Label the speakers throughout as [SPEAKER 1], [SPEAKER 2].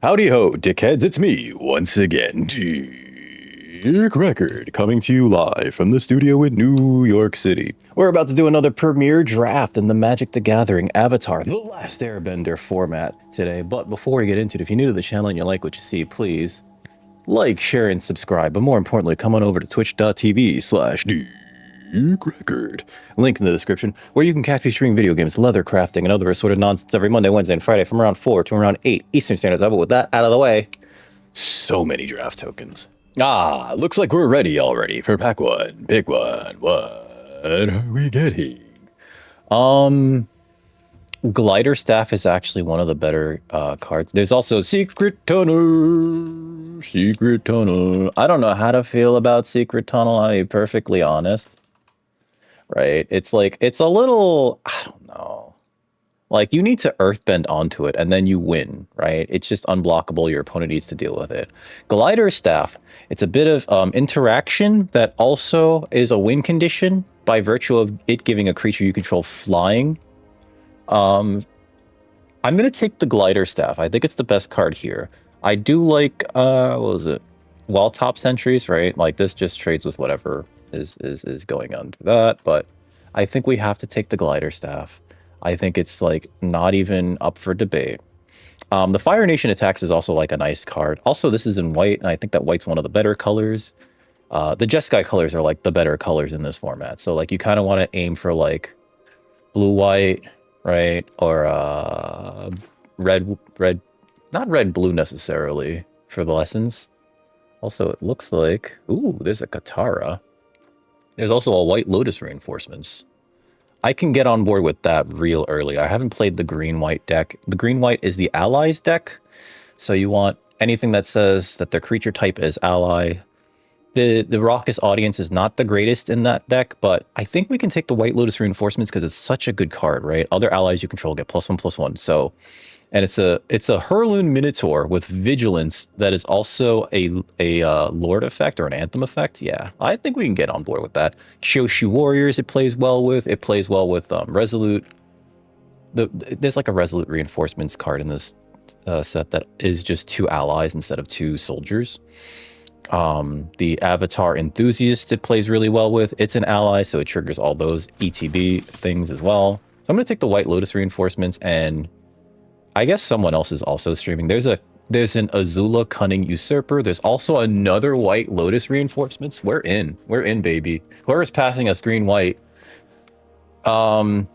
[SPEAKER 1] Howdy ho, dickheads, it's me, once again, Geek Record, coming to you live from the studio in New York City. We're about to do another premiere draft in the Magic the Gathering Avatar, the Last Airbender format today, but before we get into it, if you're new to the channel and you like what you see, please like, share, and subscribe, but more importantly, come on over to twitch.tv/Geek Record. Link in the description, where you can catch me streaming video games, leather crafting, and other assorted nonsense every Monday, Wednesday, and Friday from around 4 to around 8 Eastern Standard Time. But with that out of the way, so many draft tokens. Looks like we're ready already for pack one. Pick one. What are we getting? Glider Staff is actually one of the better cards. There's also Secret Tunnel. Secret Tunnel. I don't know how to feel about Secret Tunnel, I'll be perfectly honest. Right? It's like, it's a little, I don't know. Like, you need to earthbend onto it, and then you win, right? It's just unblockable. Your opponent needs to deal with it. Glider Staff, it's a bit of interaction that also is a win condition by virtue of it giving a creature you control flying. I'm going to take the Glider Staff. I think it's the best card here. I do like, what was it? Wall Top Sentries, right? Like, this just trades with whatever is going under that, but I think we have to take the Glider Staff. I think it's, like, not even up for debate. The Fire Nation Attacks is also, like, a nice card. Also, this is in white, and I think that white's one of the better colors. The Jeskai colors are, like, the better colors in this format. So, like, you kind of want to aim for, like, blue-white, right? Or red, not red-blue necessarily for the lessons. Also, it looks like, ooh, there's a Katara. There's also a White Lotus Reinforcements. I can get on board with that real early. I haven't played the green-white deck. The green-white is the allies deck. So you want anything that says that their creature type is ally. The Raucous Audience is not the greatest in that deck, but I think we can take the White Lotus Reinforcements because it's such a good card, right? Other allies you control get +1/+1. So, and it's a Hurloon Minotaur with Vigilance that is also a Lord effect or an Anthem effect. Yeah, I think we can get on board with that. Kyoshi Warriors, it plays well with. It plays well with Resolute. There's like a Resolute Reinforcements card in this set that is just 2 allies instead of 2 soldiers. The Avatar Enthusiast, it plays really well with. It's an ally, so it triggers all those ETB things as well. So I'm going to take the White Lotus Reinforcements, and I guess someone else is also streaming. There's an Azula Cunning Usurper. There's also another White Lotus Reinforcements. We're in, baby. Whoever's passing us green-white, you're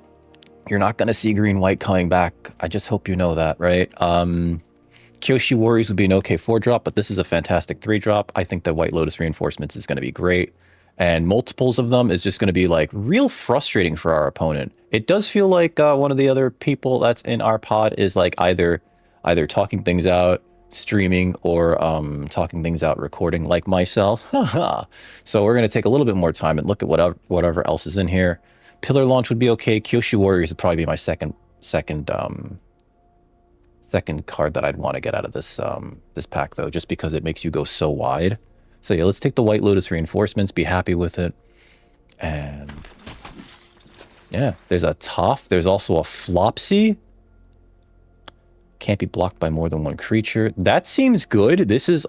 [SPEAKER 1] not going to see green-white coming back. I just hope you know that, right? Kyoshi Warriors would be an okay 4-drop, but this is a fantastic 3-drop. I think the White Lotus Reinforcements is going to be great. And multiples of them is just going to be, like, real frustrating for our opponent. It does feel like one of the other people that's in our pod is, like, either talking things out, streaming, or talking things out, recording, like myself. So we're going to take a little bit more time and look at whatever else is in here. Pillar Launch would be okay. Kyoshi Warriors would probably be my second card that I'd want to get out of this this pack, though, just because it makes you go so wide. So yeah, let's take the White Lotus Reinforcements, be happy with it. And yeah, there's a Toph. There's also a Flopsy. Can't be blocked by more than one creature. That seems good. This is,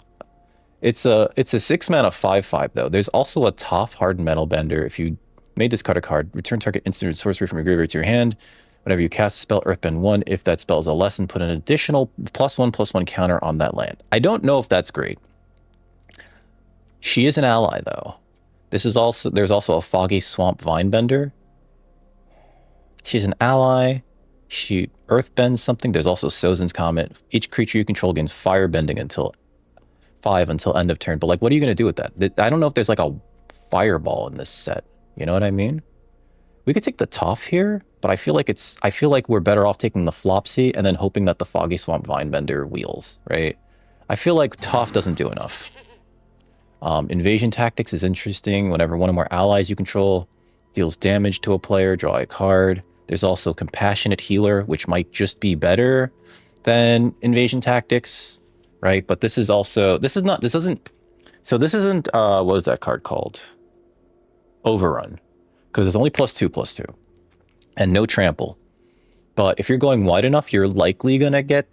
[SPEAKER 1] it's a 6-mana 5/5 though. There's also a Toph Hardened Metal Bender. If you made this card a card, return target instant or sorcery from your graveyard to your hand. Whenever you cast a spell, Earthbend 1. If that spell is a lesson, put an additional +1/+1 counter on that land. I don't know if that's great. She is an ally, though. There's also a Foggy Swamp Vinebender. She's an ally. She earthbends something. There's also Sozin's Comet. Each creature you control gains firebending until 5 until end of turn. But, like, what are you going to do with that? I don't know if there's, like, a fireball in this set. You know what I mean? We could take the Toph here, but I feel like we're better off taking the Flopsy and then hoping that the Foggy Swamp Vinebender wheels, right? I feel like Toph doesn't do enough. Invasion Tactics is interesting. Whenever one or more allies you control deals damage to a player, draw a card. There's also Compassionate Healer, which might just be better than Invasion Tactics, right? But this isn't, what is that card called? Overrun. Because it's only +2/+2. And no trample. But if you're going wide enough, you're likely going to get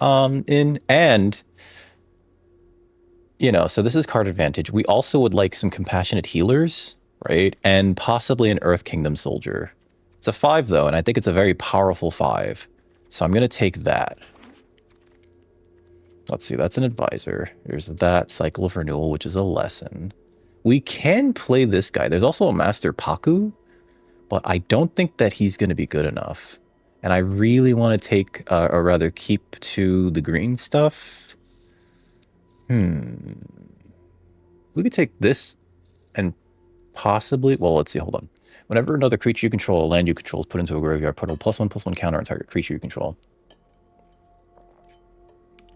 [SPEAKER 1] in, and you know, so this is card advantage. We also would like some compassionate healers, right? And possibly an Earth Kingdom soldier. It's a 5 though, and I think it's a very powerful 5. So I'm gonna take that. Let's see, that's an advisor. There's that cycle of renewal, which is a lesson. We can play this guy. There's also a Master Paku, but I don't think that he's going to be good enough. And I really want to take, or rather keep to the green stuff. We could take this and possibly, well, let's see, hold on. Whenever another creature you control or land you control is put into a graveyard, put a +1/+1 counter on target creature you control.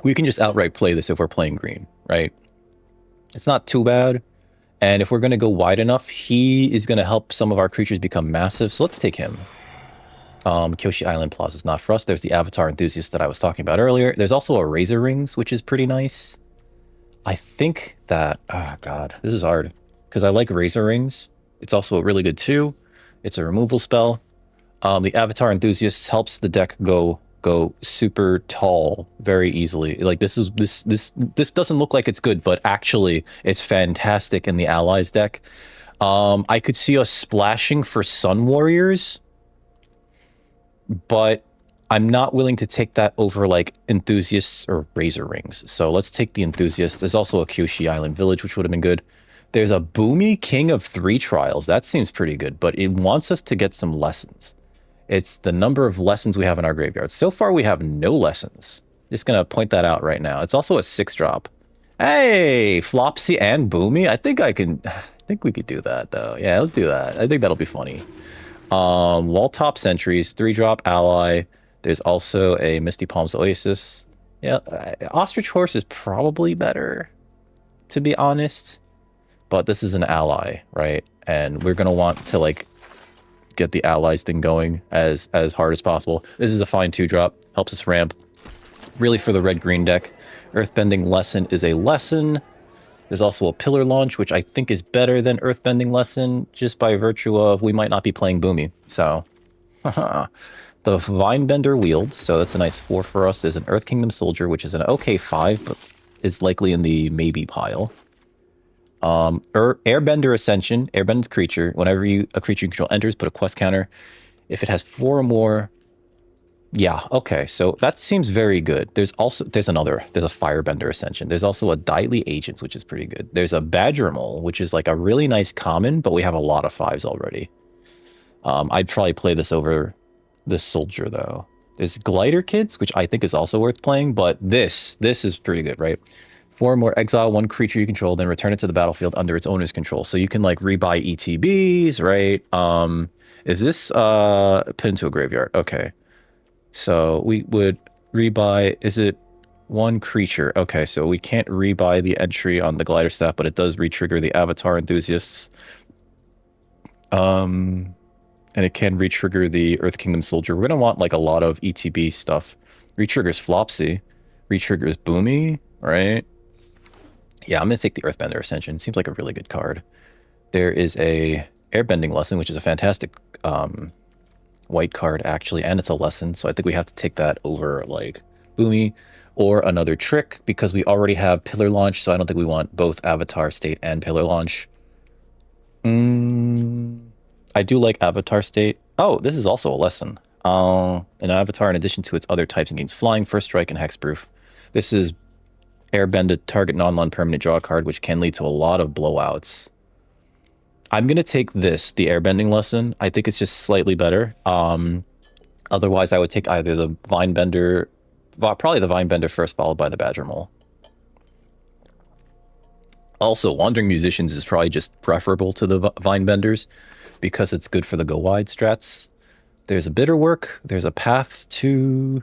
[SPEAKER 1] We can just outright play this if we're playing green, right? It's not too bad. And if we're going to go wide enough, he is going to help some of our creatures become massive. So let's take him. Kyoshi Island Plaza is not for us. There's the Avatar Enthusiast that I was talking about earlier. There's also a Razor Rings, which is pretty nice. I think that... Oh, God. This is hard. Because I like Razor Rings. It's also a really good 2. It's a removal spell. The Avatar Enthusiast helps the deck go super tall very easily. Like this doesn't look like it's good, but actually it's fantastic in the allies deck. I could see us splashing for Sun Warriors, but I'm not willing to take that over like Enthusiasts or Razor Rings. So let's take the Enthusiast. There's also a Kyoshi Island Village, which would have been good. There's a Boomy King of 3 Trials. That seems pretty good, but it wants us to get some lessons. It's the number of lessons we have in our graveyard. So far, we have no lessons. Just going to point that out right now. It's also a 6-drop. Hey, Flopsy and Boomy. I think we could do that, though. Yeah, let's do that. I think that'll be funny. Wall Top Sentries, 3-drop ally. There's also a Misty Palms Oasis. Yeah, Ostrich Horse is probably better, to be honest. But this is an ally, right? And we're going to want to, like, get the allies thing going as hard as possible. This is a fine 2-drop. Helps us ramp. Really for the red-green deck. Earthbending Lesson is a lesson. There's also a Pillar Launch, which I think is better than Earthbending Lesson, just by virtue of we might not be playing Boomy. So, the Vinebender Wield, so that's a nice 4 for us. There's an Earth Kingdom Soldier, which is an okay 5, but is likely in the maybe pile. Airbender Ascension, Airbend creature. Whenever a creature you control enters, put a quest counter. If it has 4 or more, yeah, okay. So that seems very good. There's a Firebender Ascension. There's also a Daily Agents, which is pretty good. There's a Badger Mole, which is like a really nice common, but we have a lot of 5s already. I'd probably play this over this Soldier though. There's Glider Kids, which I think is also worth playing, but this is pretty good, right? 4 or more, exile 1 creature you control, then return it to the battlefield under its owner's control. So you can like rebuy ETBs, right? Is this put into a graveyard? Okay. So we would rebuy, is it 1 creature? Okay, so we can't rebuy the entry on the Glider Staff, but it does re-trigger the Avatar Enthusiasts. And it can re-trigger the Earth Kingdom Soldier. We're gonna want like a lot of ETB stuff. Re-triggers Flopsy. Re-triggers Boomy, right? Yeah, I'm going to take the Earthbender Ascension. Seems like a really good card. There is a Airbending Lesson, which is a fantastic white card, actually, and it's a lesson. So I think we have to take that over, like, Boomy or another Trick, because we already have Pillar Launch, so I don't think we want both Avatar State and Pillar Launch. I do like Avatar State. Oh, this is also a lesson. An Avatar, in addition to its other types, and gains Flying, First Strike, and Hexproof. This is Airbend a target non-land permanent, draw a card, which can lead to a lot of blowouts. I'm going to take this, the Airbending Lesson. I think it's just slightly better. Otherwise, I would take either the Vinebender, probably the Vinebender first, followed by the Badger Mole. Also, Wandering Musicians is probably just preferable to the Vinebenders because it's good for the go-wide strats. There's a Bitter Work. There's a Path to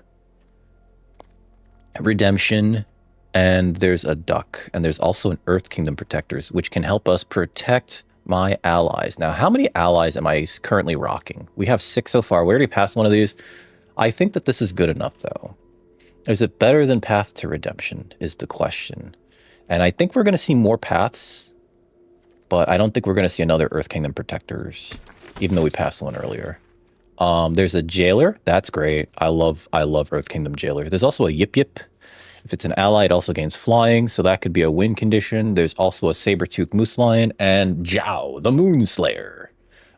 [SPEAKER 1] Redemption. And there's a Duck. And there's also an Earth Kingdom Protectors, which can help us protect my allies. Now, how many allies am I currently rocking? We have 6 so far. We already passed one of these. I think that this is good enough, though. Is it better than Path to Redemption is the question. And I think we're going to see more paths, but I don't think we're going to see another Earth Kingdom Protectors, even though we passed one earlier. There's a Jailer. That's great. I love Earth Kingdom Jailer. There's also a Yip Yip. If it's an ally, it also gains flying, so that could be a win condition. There's also a saber-toothed moose lion and Zhao, the Moonslayer.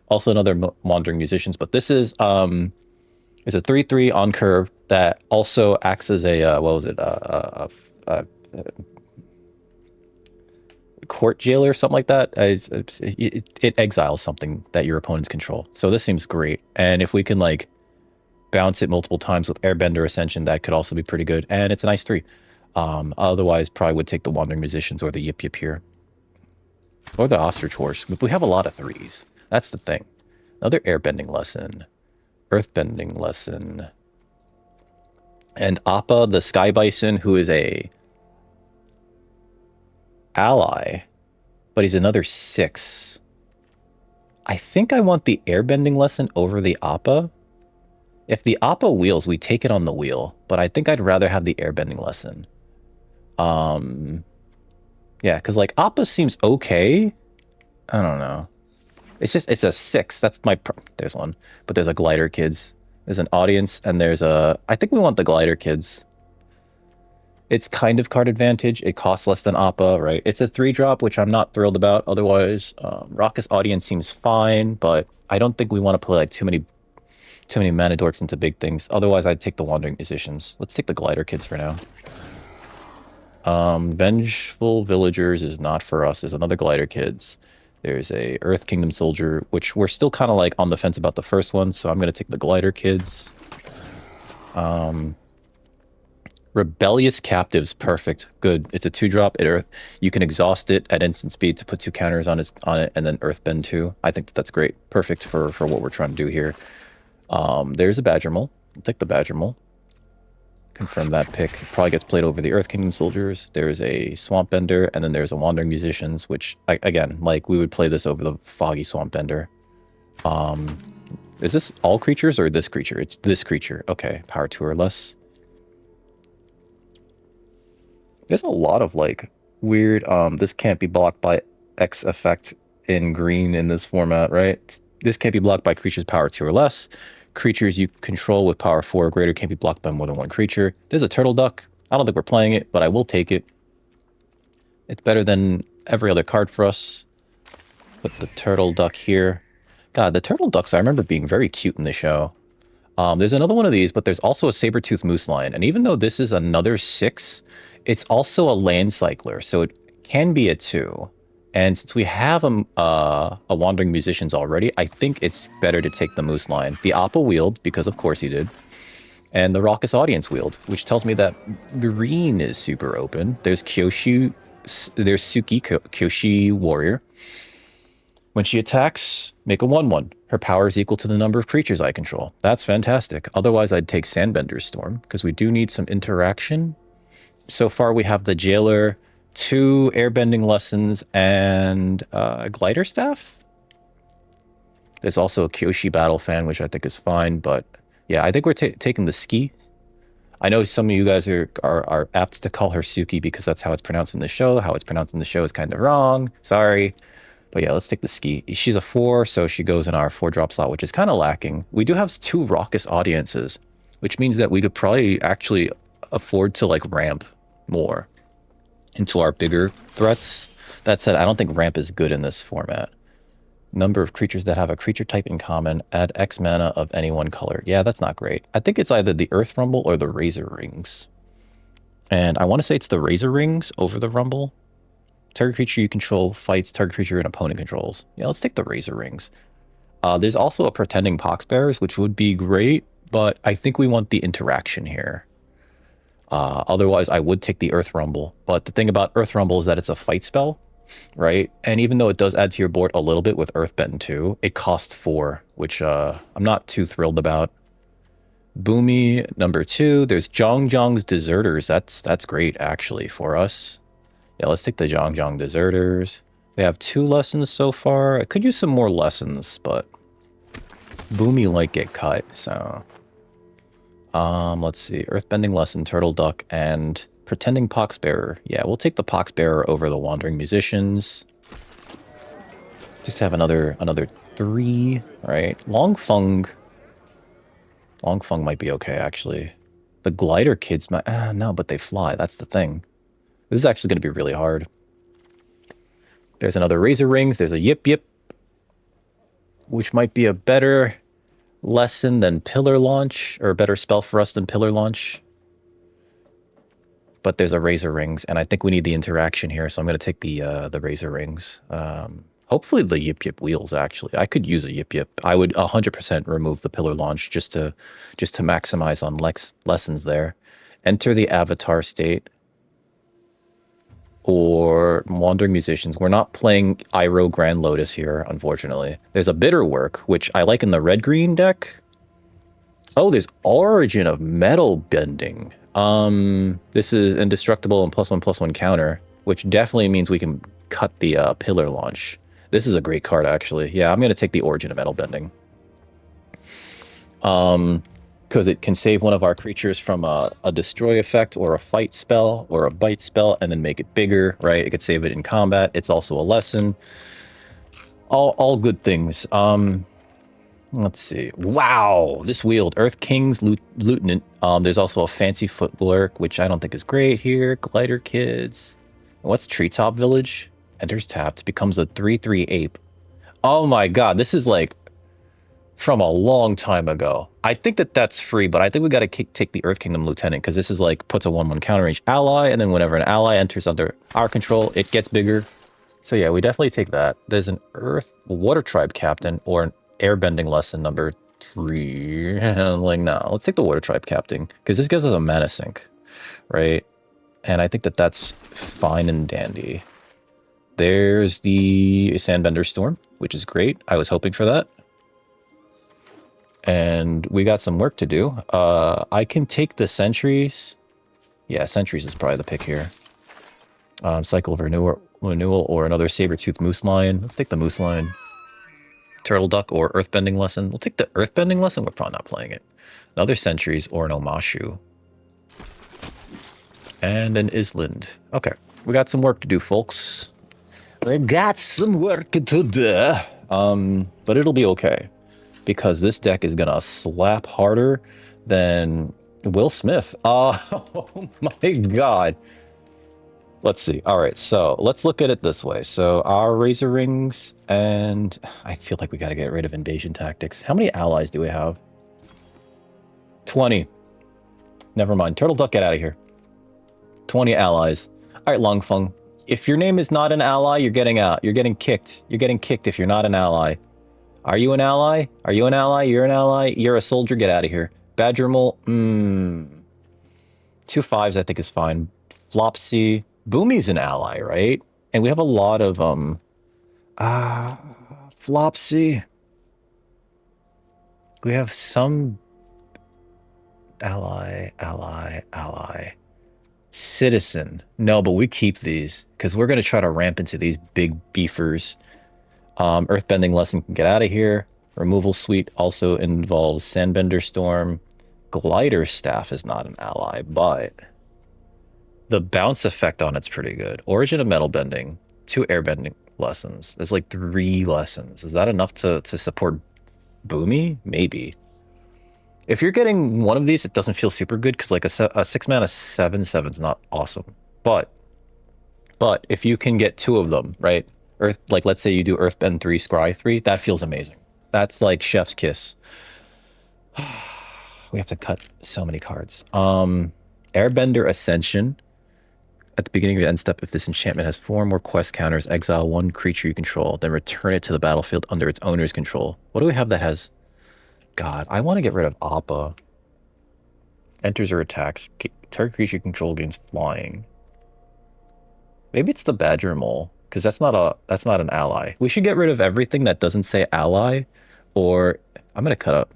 [SPEAKER 1] Also another Wandering Musicians, but this is it's a 3/3 on curve that also acts as a what was it? Court jailer or something like that. It exiles something that your opponents control. So this seems great. And if we can like bounce it multiple times with Airbender Ascension, that could also be pretty good. And it's a nice 3. Otherwise, probably would take the Wandering Musicians or the Yip Yip here. Or the Ostrich Horse. We have a lot of 3s. That's the thing. Another Airbending lesson. Earthbending lesson. And Appa, the Sky Bison, who is a ally, but he's another 6. I think I want the Airbending lesson over the Appa. If the Appa wheels, we take it on the wheel, but I think I'd rather have the Airbending lesson. Yeah, because like Appa seems okay. I don't know. It's just, it's a 6. That's my, there's one, but there's a Glider Kids. There's an audience, and there's a, I think we want the Glider Kids. It's kind of card advantage. It costs less than Appa, right? It's a 3-drop, which I'm not thrilled about. Otherwise, Raucous Audience seems fine, but I don't think we want to play like too many mana dorks into big things. Otherwise, I'd take the Wandering Musicians. Let's take the Glider Kids for now. Vengeful Villagers is not for us. There's another Glider Kids. There's a Earth Kingdom Soldier, which we're still kind of like on the fence about the first one, so I'm going to take the Glider Kids. Rebellious Captives, perfect, good. It's a 2-drop. You can exhaust it at instant speed to put 2 counters on it, and then Earthbend 2. I think that's great, perfect for what we're trying to do here. There's a Badger Mole. I'll take the Badger Mole. Confirm that pick. It probably gets played over the Earth Kingdom Soldiers. There's a Swamp Bender, and then there's a Wandering Musicians, which again, like we would play this over the Foggy Swamp Bender. Is this all creatures or this creature? It's this creature. Okay, power 2 or less. There's a lot of like weird, this can't be blocked by X effect in green in this format, right? This can't be blocked by creatures power 2 or less. Creatures you control with power 4 or greater can't be blocked by more than one creature. There's a Turtle Duck. I don't think we're playing it, but I will take it. It's better than every other card for us. Put the Turtle Duck here. God, the Turtle Ducks I remember being very cute in the show. There's another one of these, but there's also a Saber-Tooth Moose Lion. And even though this is another 6, it's also a land cycler, so it can be a 2. And since we have a Wandering Musicians already, I think it's better to take the Moose Lion. The Appa wheeled, because of course he did. And the Raucous Audience wheeled, which tells me that green is super open. There's Kyoshi, there's Suki, Kyoshi Warrior. When she attacks, make a 1/1. Her power is equal to the number of creatures I control. That's fantastic. Otherwise, I'd take Sandbender's Storm, because we do need some interaction. So far, we have the Jailer, 2 Airbending Lessons, and a Glider Staff. There's also a Kyoshi Battle Fan, which I think is fine, but yeah, I think we're taking the Ski. I know some of you guys are apt to call her Suki because that's how it's pronounced in the show. How it's pronounced in the show is kind of wrong. Sorry. But yeah, let's take the Ski. She's a 4, so she goes in our 4-drop slot, which is kind of lacking. We do have 2 Raucous Audiences, which means that we could probably actually afford to like ramp more into our bigger threats. That said, I don't think ramp is good in this format. Number of creatures that have a creature type in common, add X mana of any one color. Yeah, that's not great. I think it's either the Earth Rumble or the Razor Rings. And I want to say it's the Razor Rings over the Rumble. Target creature you control fights target creature an opponent controls. Yeah, let's take the Razor Rings. There's also a Pretending Poxbearers, which would be great, but I think we want the interaction here. Otherwise, I would take the Earth Rumble. But the thing about Earth Rumble is that it's a fight spell, right? And even though it does add to your board a little bit with Earthbend 2, it costs 4, which I'm not too thrilled about. Boomy, number 2. There's Zhong's Deserters. That's great, actually, for us. Yeah, let's take the Zhong Deserters. They have 2 lessons so far. I could use some more lessons, but Boomy might get cut, so... let's see. Earthbending Lesson, Turtle Duck, and Pretending Poxbearer. Yeah, we'll take the Poxbearer over the Wandering Musicians. Just have another 3, right? Long Fung might be okay, actually. The glider kids might... no, but they fly. That's the thing. This is actually going to be really hard. There's another Razor Rings. There's a Yip Yip, which might be a better lesson than Pillar Launch, or a better spell for us than Pillar Launch. But there's a Razor Rings, and I think we need the interaction here, so I'm going to take the Razor Rings. Hopefully the Yip Yip wheels, actually. I could use a Yip Yip. I would 100% remove the Pillar Launch just to maximize on lessons there. Enter the Avatar State. Or Wandering Musicians. We're not playing Iroh Grand Lotus here, unfortunately. There's a Bitter Work, which I like in the red-green deck. Oh, there's Origin of Metal Bending. This is indestructible and +1/+1 counter, which definitely means we can cut the Pillar Launch. This is a great card, actually. Yeah, I'm going to take the Origin of Metal Bending. Because it can save one of our creatures from a destroy effect or a fight spell or a bite spell and then make it bigger, right? It could save it in combat. It's also a lesson. All good things. Let's see. Wow, this wheeled Earth King's Lieutenant. There's also a Fancy Footwork, which I don't think is great here. Glider Kids. What's Treetop Village? Enters tapped, becomes a 3/3 ape. Oh my god, this is like from a long time ago. I think that's free, but I think we got to take the Earth Kingdom Lieutenant, because this is like puts a 1/1 counter range ally, and then whenever an ally enters under our control, it gets bigger. So yeah, we definitely take that. There's an Water Tribe Captain or an Airbending lesson number 3. Like, no, let's take the Water Tribe Captain, because this gives us a mana sink, right? And I think that's fine and dandy. There's the Sandbender Storm, which is great. I was hoping for that. And we got some work to do. I can take the Sentries. Yeah, Sentries is probably the pick here. Cycle of Renewal or another Saber-Tooth Moose Lion. Let's take the Moose Lion. Turtle Duck or Earthbending Lesson. We'll take the Earthbending Lesson. We're probably not playing it. Another Sentries or an Omashu. And an Island. Okay, we got some work to do, folks. We got some work to do. But it'll be okay, because this deck is gonna slap harder than Will Smith. Oh my god. Let's see. All right, so let's look at it this way. So our Razor Rings, and I feel like we got to get rid of Invasion Tactics. How many allies do we have? 20. Never mind. Turtle Duck, get out of here. 20 allies. All right, Longfeng. If your name is not an ally, you're getting out. You're getting kicked. You're getting kicked if you're not an ally. Are you an ally? Are you an ally? You're an ally? You're a soldier? Get out of here. Badger Mole? 2 5s I think is fine. Flopsy. Boomy's an ally, right? And we have a lot of, Flopsy. We have some ally. Citizen. No, but we keep these, because we're going to try to ramp into these big beefers. Earthbending Lesson can get out of here. Removal Suite also involves Sandbender Storm. Glider Staff is not an ally, but the bounce effect on it's pretty good. Origin of Metal Bending, 2 Airbending Lessons. There's like 3 lessons. Is that enough to support Boomy? Maybe. If you're getting one of these, it doesn't feel super good, because like a 6-mana 7/7 is not awesome. But if you can get 2 of them, right? Like let's say you do Earthbend 3, Scry 3, that feels amazing. That's like chef's kiss. We have to cut so many cards. Airbender Ascension. At the beginning of the end step, if this enchantment has 4 more quest counters, exile 1 creature you control, then return it to the battlefield under its owner's control. What do we have that has? God, I want to get rid of Appa. Enters or attacks. Target creature you control gains flying. Maybe it's the Badger Mole, because that's not an ally. We should get rid of everything that doesn't say ally, or I'm gonna cut up.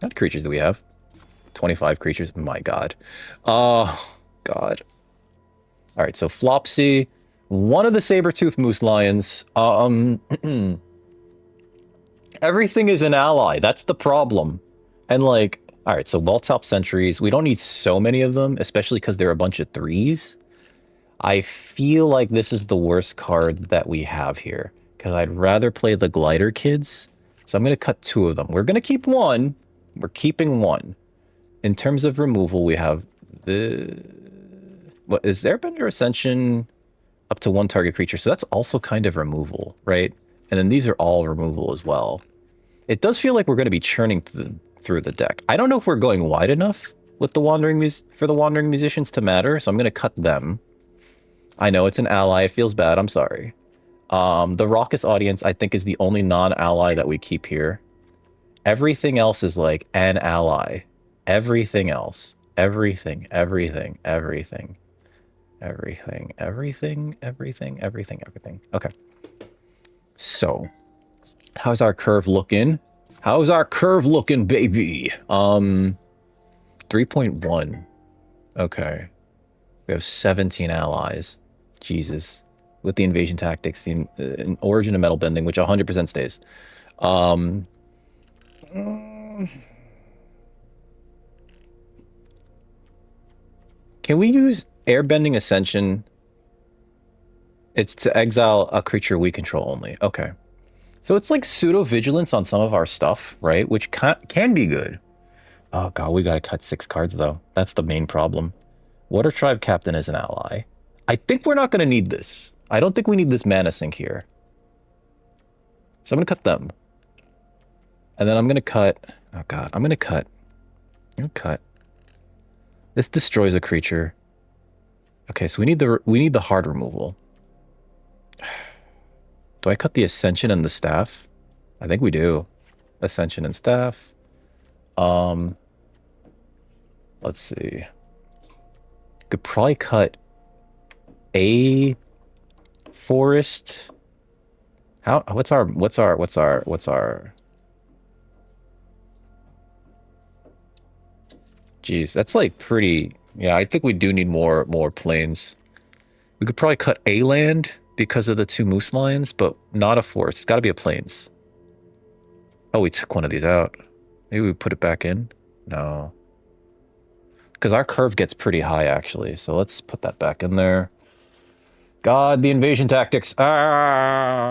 [SPEAKER 1] How many creatures do we have? 25 creatures. My god. Oh god. All right, so Flopsy, one of the Saber-Tooth Moose Lions. Everything is an ally. That's the problem. And like, all right, so Wall-Top Sentries. We don't need so many of them, especially because they're a bunch of 3s. I feel like this is the worst card that we have here, because I'd rather play the Glider Kids. So I'm going to cut 2 of them. We're going to keep 1. We're keeping 1. In terms of removal, we have the... What is Airbender Ascension up to one target creature? So that's also kind of removal, right? And then these are all removal as well. It does feel like we're going to be churning through the deck. I don't know if we're going wide enough with the Wandering Musicians to matter, so I'm going to cut them. I know it's an ally. It feels bad. I'm sorry. The Raucous Audience, I think, is the only non-ally that we keep here. Everything else is like an ally. Everything else. Everything. Okay. So, how's our curve looking? How's our curve looking, baby? 3.1. Okay. We have 17 allies. Jesus. With the invasion tactics, the origin of metal bending, which 100% stays. Can we use Airbending Ascension? It's to exile a creature we control only. Okay. So it's like pseudo-vigilance on some of our stuff, right? Which can be good. Oh god, we gotta cut 6 cards though. That's the main problem. Water Tribe Captain is an ally. I think we're not gonna need this. I don't think we need this mana sink here. So I'm gonna cut them. And then I'm gonna cut... Oh god, I'm gonna cut. This destroys a creature. Okay, so we need the hard removal. Do I cut the Ascension and the Staff? I think we do. Ascension and Staff. Let's see. Could probably cut a forest. How? What's our? Jeez, that's like pretty. Yeah, I think we do need more plains. We could probably cut a land because of the 2 moose lions, but not a forest. It's got to be a plains. Oh, we took one of these out. Maybe we put it back in? No. Because our curve gets pretty high, actually. So let's put that back in there. God, the invasion tactics. Ah!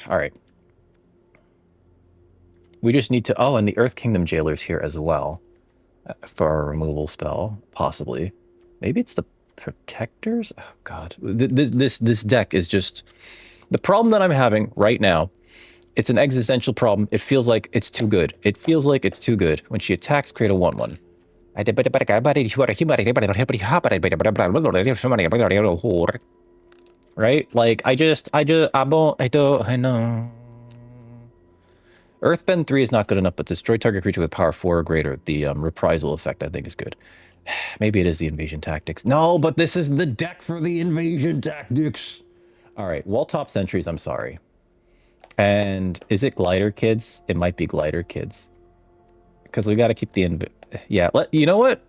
[SPEAKER 1] All right. We just need to... Oh, and the Earth Kingdom Jailer's here as well. For our removal spell, possibly. Maybe it's the Protectors? Oh, God. This deck is just... The problem that I'm having right now, it's an existential problem. It feels like it's too good. It feels like it's too good. When she attacks, create a 1/1. Right? Like, I know. Earthbend 3 is not good enough, but destroy target creature with power 4 or greater. The reprisal effect, I think, is good. Maybe it is the invasion tactics. No, but this is the deck for the invasion tactics. All right, wall top sentries, I'm sorry. And is it Glider Kids? It might be Glider Kids. Because we got to keep the... Yeah, you know what?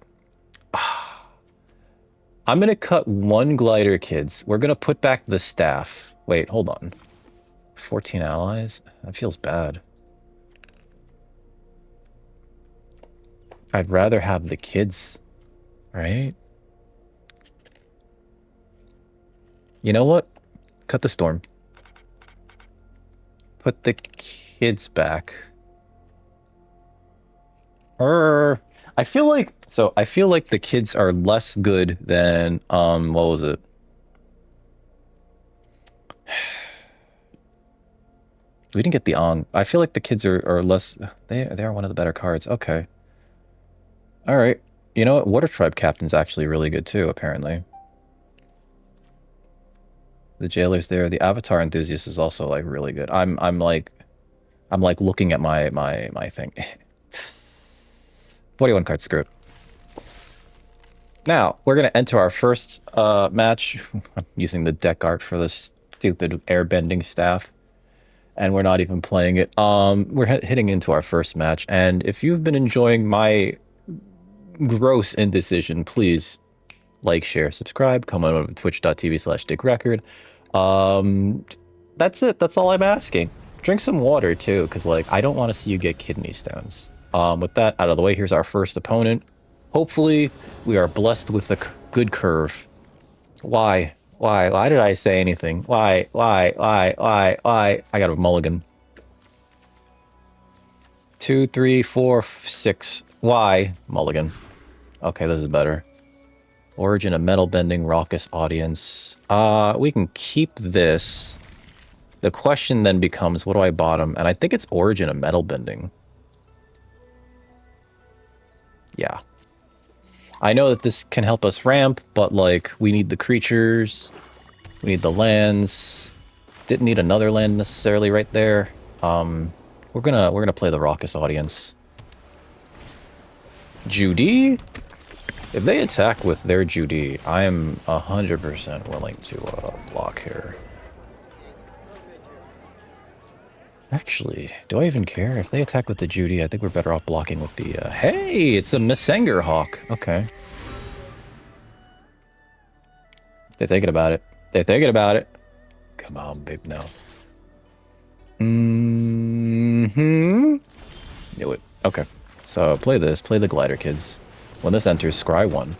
[SPEAKER 1] I'm going to cut 1 Glider Kids. We're going to put back the staff. Wait, hold on. 14 allies? That feels bad. I'd rather have the kids, right? You know what? Cut the storm. Put the kids back. I feel like the kids are less good than what was it? We didn't get the Aang. I feel like the kids are less... They are one of the better cards. Okay. All right. You know what? Water Tribe Captain's actually really good too, apparently. The Jailer's there. The Avatar Enthusiast is also like really good. I'm like looking at my thing. 41 cards, screw it. Now, we're going to enter our first match. I'm using the deck art for this stupid airbending staff. And we're not even playing it. We're hitting into our first match. And if you've been enjoying my gross indecision, please like, share, subscribe. Come on over to twitch.tv/dickrecord. That's it. That's all I'm asking. Drink some water, too, because, like, I don't want to see you get kidney stones. With that out of the way, here's our first opponent. Hopefully, we are blessed with a good curve. Why? Why did I say anything? Why? I got a mulligan. 2, 3, 4, 6. Why? Mulligan. Okay, this is better. Origin of metal bending, raucous audience. We can keep this. The question then becomes, what do I bottom? And I think it's origin of metal bending. Yeah. I know that this can help us ramp, but like we need the creatures, we need the lands. Didn't need another land necessarily right there. We're gonna play the raucous audience. Judy? If they attack with their Judy, I am 100% willing to block here. Actually, do I even care? If they attack with the Judy, I think we're better off blocking with the... hey, it's a Messenger Hawk. Okay. They're thinking about it. They're thinking about it. Come on, babe, no. Mm-hmm. Knew it. Okay. So play this. Play the glider, kids. When this enters, scry 1.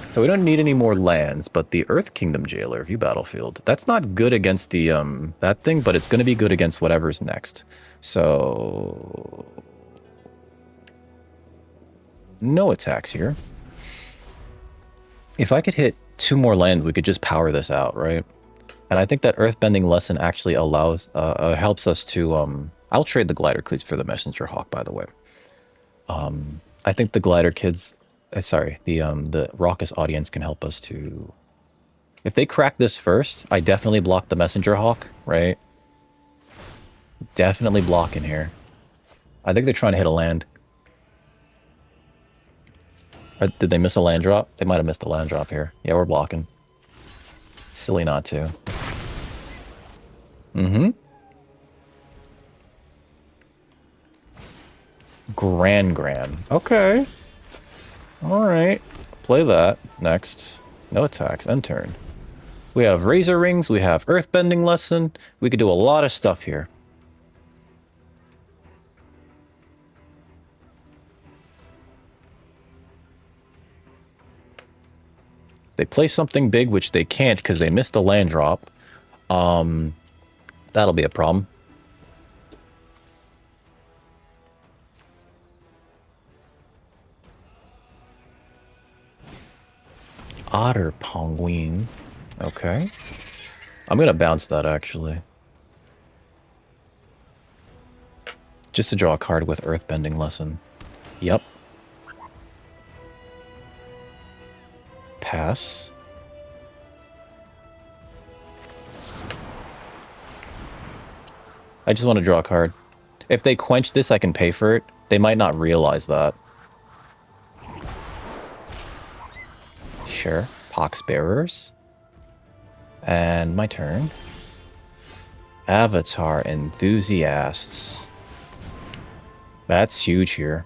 [SPEAKER 1] So we don't need any more lands, but the Earth Kingdom Jailer, view battlefield. That's not good against the, that thing, but it's going to be good against whatever's next. So... no attacks here. If I could hit 2 more lands, we could just power this out, right? And I think that Earthbending lesson actually allows, helps us to, I'll trade the Glider Cleats for the Messenger Hawk, by the way. I think the Glider kids, the Raucous audience can help us to... if they crack this first, I definitely block the Messenger Hawk, right? Definitely block in here. I think they're trying to hit a land. Or did they miss a land drop? They might have missed a land drop here. Yeah, we're blocking. Silly not to. Mm-hmm. Gran. Okay. Alright. Play that. Next. No attacks. End turn. We have Razor Rings. We have Earthbending Lesson. We could do a lot of stuff here. They play something big, which they can't because they missed the land drop. That'll be a problem. Otter Penguin. Okay. I'm going to bounce that, actually. Just to draw a card with Earthbending Lesson. Yep. Pass. I just want to draw a card. If they quench this, I can pay for it. They might not realize that. Sure. Poxbearers. And my turn. Avatar Enthusiasts. That's huge here.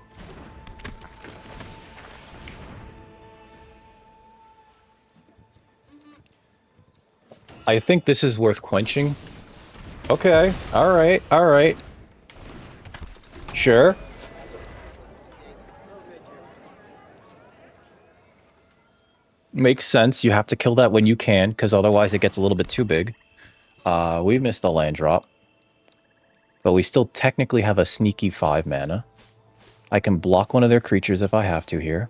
[SPEAKER 1] I think this is worth quenching. Okay. Alright. Alright. Sure. Makes sense. You have to kill that when you can, because otherwise it gets a little bit too big. We missed a land drop. But we still technically have a sneaky 5 mana. I can block one of their creatures if I have to here.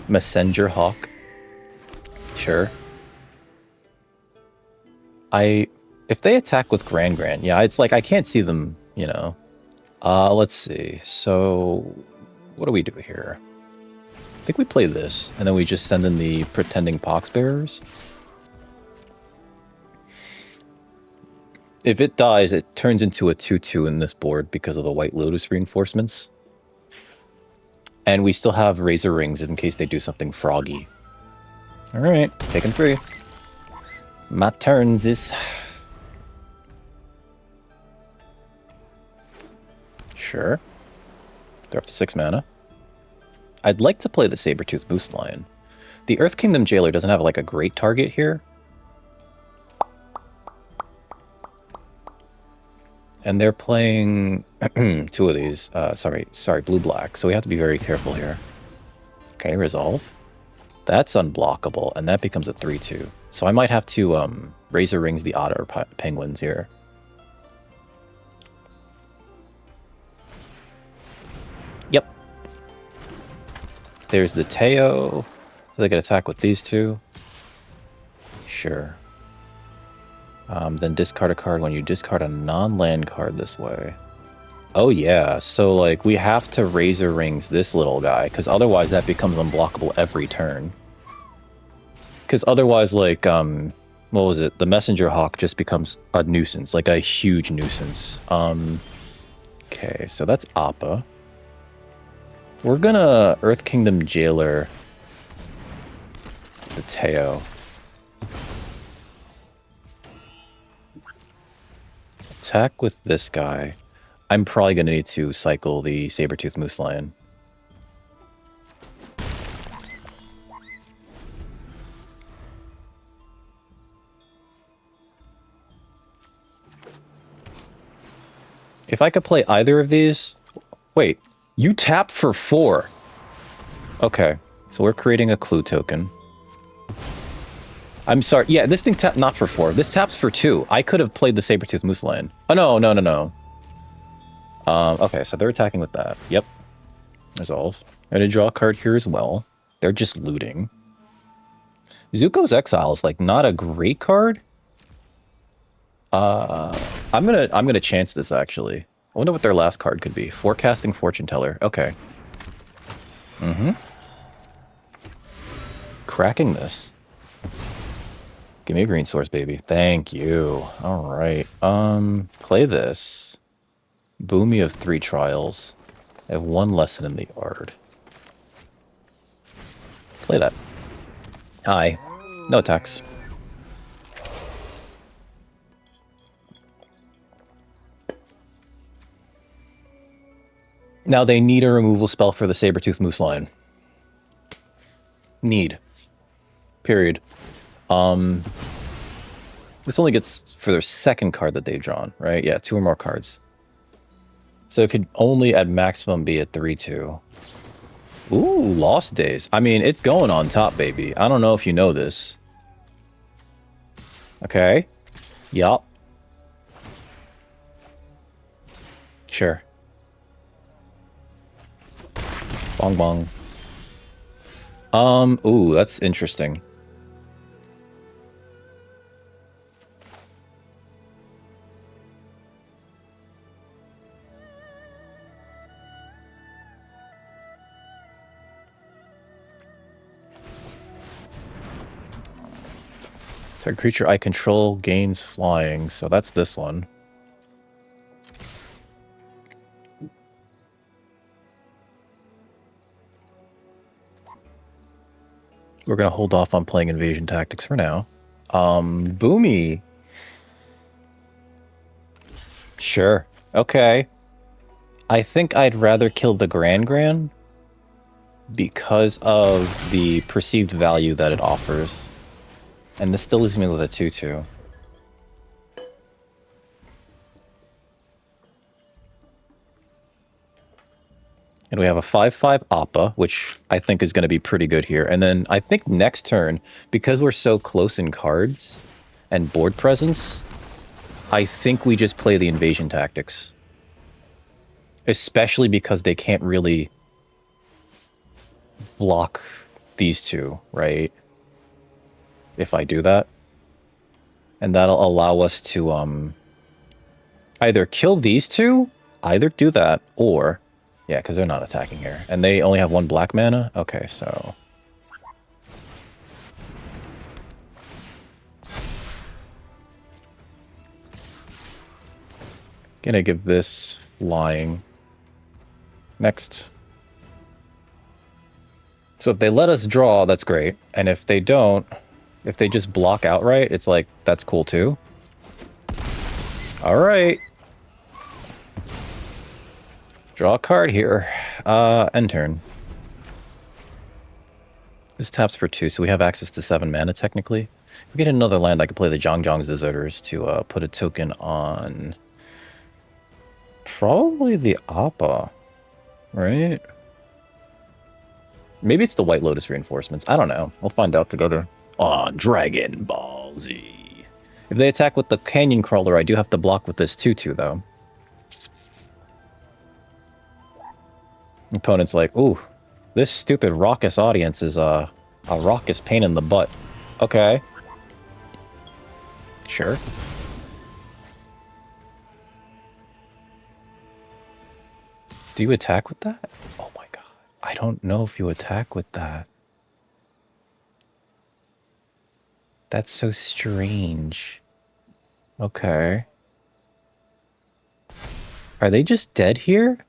[SPEAKER 1] Messenger Hawk. Sure. If they attack with Gran, yeah, it's like I can't see them, you know. Let's see. So, what do we do here? I think we play this, and then we just send in the Pretending Poxbearers. If it dies, it turns into a 2/2 in this board because of the White Lotus reinforcements. And we still have Razor Rings in case they do something froggy. Alright, taking 3. My turns is... Sure. They're up to 6 mana. I'd like to play the Sabertooth Moose Lion. The Earth Kingdom Jailer doesn't have like a great target here. And they're playing 2 of these. Sorry, blue-black. So we have to be very careful here. Okay, resolve. That's unblockable, and that becomes a 3/2. So I might have to Razor Rings the Otter Penguins here. Yep. There's the Teo. So they can attack with these two. Sure. Then discard a card when you discard a non-land card this way. Oh yeah, so like we have to Razor Rings this little guy, because otherwise that becomes unblockable every turn. Because otherwise, like, what was it? The Messenger Hawk just becomes a nuisance, like a huge nuisance. Okay, so that's Appa. We're gonna Earth Kingdom Jailer the Teo. Attack with this guy. I'm probably gonna need to cycle the Saber-Tooth Moose Lion. If I could play either of these... Wait, you tap for 4. Okay, so we're creating a clue token. I'm sorry, yeah, this thing tapped not for 4. This taps for 2. I could have played the Saber-Tooth Moose Lion. Oh, no. Okay, so they're attacking with that. Yep. Resolve. I'm gonna draw a card here as well. They're just looting. Zuko's Exile is, like, not a great card. I'm gonna chance this, actually. I wonder what their last card could be. Forecasting Fortune Teller. Okay. Cracking this. Give me a green source, baby. Thank you. Alright. Play this. Boomy of 3 trials. I have 1 lesson in the yard. Play that. Hi. No attacks. Now they need a removal spell for the Saber-Tooth Moose Lion. Need. Period. This only gets for their second card that they've drawn, right? Yeah, 2 or more cards. So it could only at maximum be a 3/2. Ooh, Lost Days. I mean, it's going on top, baby. I don't know if you know this. Okay. Yup. Sure. Bong bong. Ooh, that's interesting. Target creature I control gains flying, so that's this one. We're gonna hold off on playing invasion tactics for now. Boomy. Sure. Okay. I think I'd rather kill the Gran because of the perceived value that it offers. And this still leaves me with a 2/2. And we have a 5/5 Appa, which I think is going to be pretty good here. And then I think next turn, because we're so close in cards and board presence, I think we just play the invasion tactics. Especially because they can't really block these two, right? If I do that. And that'll allow us to either kill these two, either do that, or... Yeah, because they're not attacking here. And they only have 1 black mana? Okay, so... Gonna give this flying. Next. So if they let us draw, that's great. And if they don't, if they just block outright, it's like, that's cool too. Alright. Draw a card here. End turn. This taps for 2, so we have access to 7 mana technically. If we get another land, I could play the Zhang's Deserters to put a token on... Probably the Appa, right? Maybe it's the White Lotus reinforcements. I don't know. We'll find out together. On Dragon Ball Z. If they attack with the Canyon Crawler, I do have to block with this Tutu, though. Opponent's like, ooh, this stupid raucous audience is a raucous pain in the butt. Okay. Sure. Do you attack with that? Oh my god. I don't know if you attack with that. That's so strange. Okay. Are they just dead here?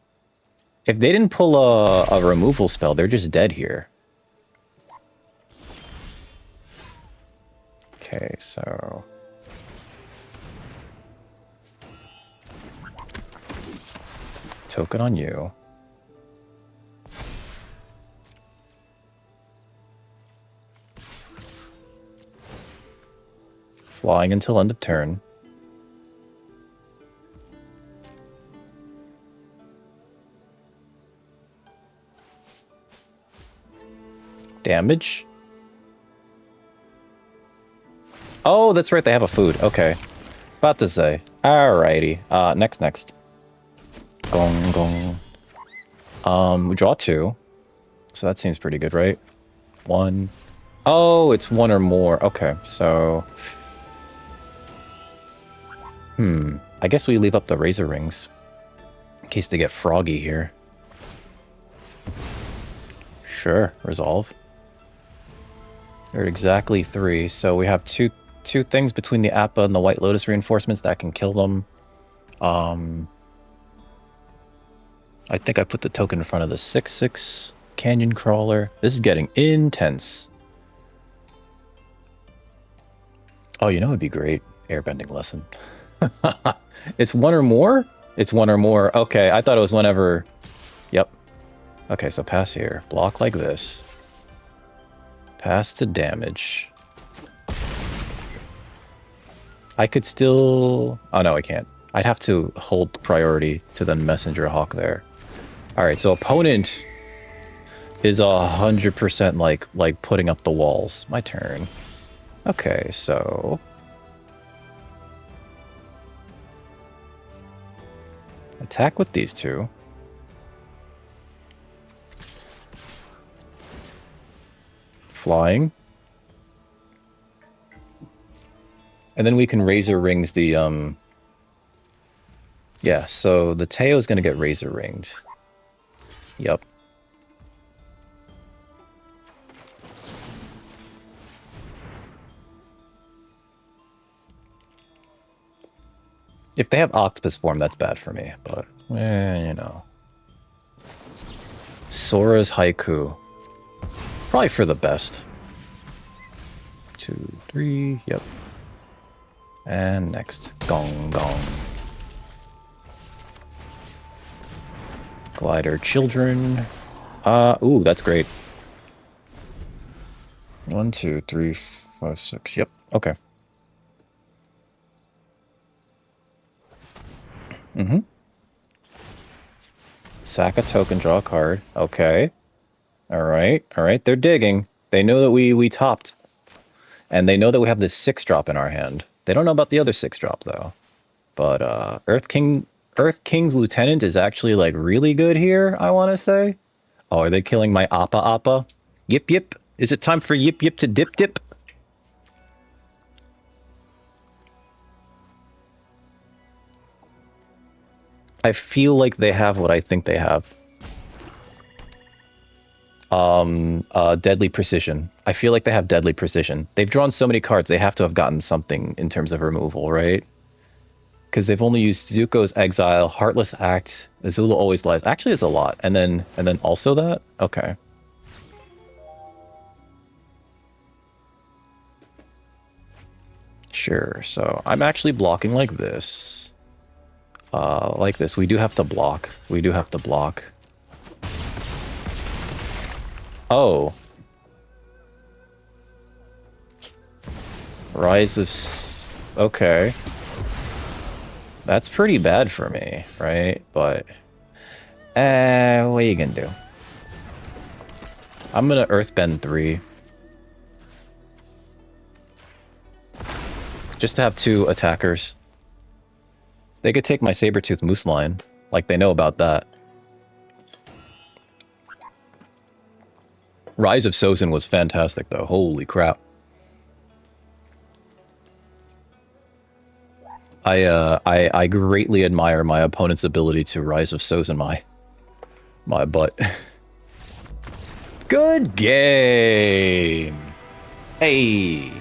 [SPEAKER 1] If they didn't pull a removal spell, they're just dead here. Okay, so... Token on you. Flying until end of turn. Damage? Oh, that's right, they have a food. Okay. About to say. Alrighty. Next. Gong, gong. We draw 2. So that seems pretty good, right? 1. Oh, it's 1 or more. Okay, so... I guess we leave up the Razor Rings. In case they get froggy here. Sure, resolve. They're exactly 3, so we have two things between the Appa and the White Lotus reinforcements that can kill them. I think I put the token in front of the 6/6 Canyon Crawler. This is getting intense. Oh, you know it'd be great? Airbending lesson. It's 1 or more? It's 1 or more. Okay, I thought it was whenever... Yep. Okay, so pass here. Block like this. Pass to damage. I could still... Oh, no, I can't. I'd have to hold priority to then Messenger Hawk there. Alright, so opponent is 100% like putting up the walls. My turn. Okay, so... Attack with these 2. Flying. And then we can Razor Rings the, Yeah, so the Teo's gonna get Razor Ringed. Yup. If they have Octopus form, that's bad for me, but, you know. Sora's Haiku. Probably for the best. 2, 3, yep. And next. Gong, gong. Glider Children. Ooh, that's great. 1, 2, 3, 5, 6. Yep, okay. Sack a token, draw a card. Okay. Alright, they're digging. They know that we topped. And they know that we have this 6-drop in our hand. They don't know about the other 6-drop, though. But, Earth King's Lieutenant is actually, like, really good here, I want to say. Oh, are they killing my Appa? Yip, yip. Is it time for Yip, yip to dip, dip? I feel like they have what I think they have. Deadly Precision. I feel like they have Deadly Precision. They've drawn so many cards, they have to have gotten something in terms of removal, right? Because they've only used Zuko's Exile, Heartless Act, Azula Always Lies. Actually, it's a lot. And then also that? Okay. Sure, so I'm actually blocking like this. Like this. We do have to block. Oh. Rise of... Okay. That's pretty bad for me, right? But... what are you gonna do? I'm gonna Earthbend 3. Just to have 2 attackers. They could take my Sabertooth Moose line. Like, they know about that. Rise of Sozin was fantastic, though. Holy crap. I greatly admire my opponent's ability to Rise of Sozin my butt. Good game! Hey!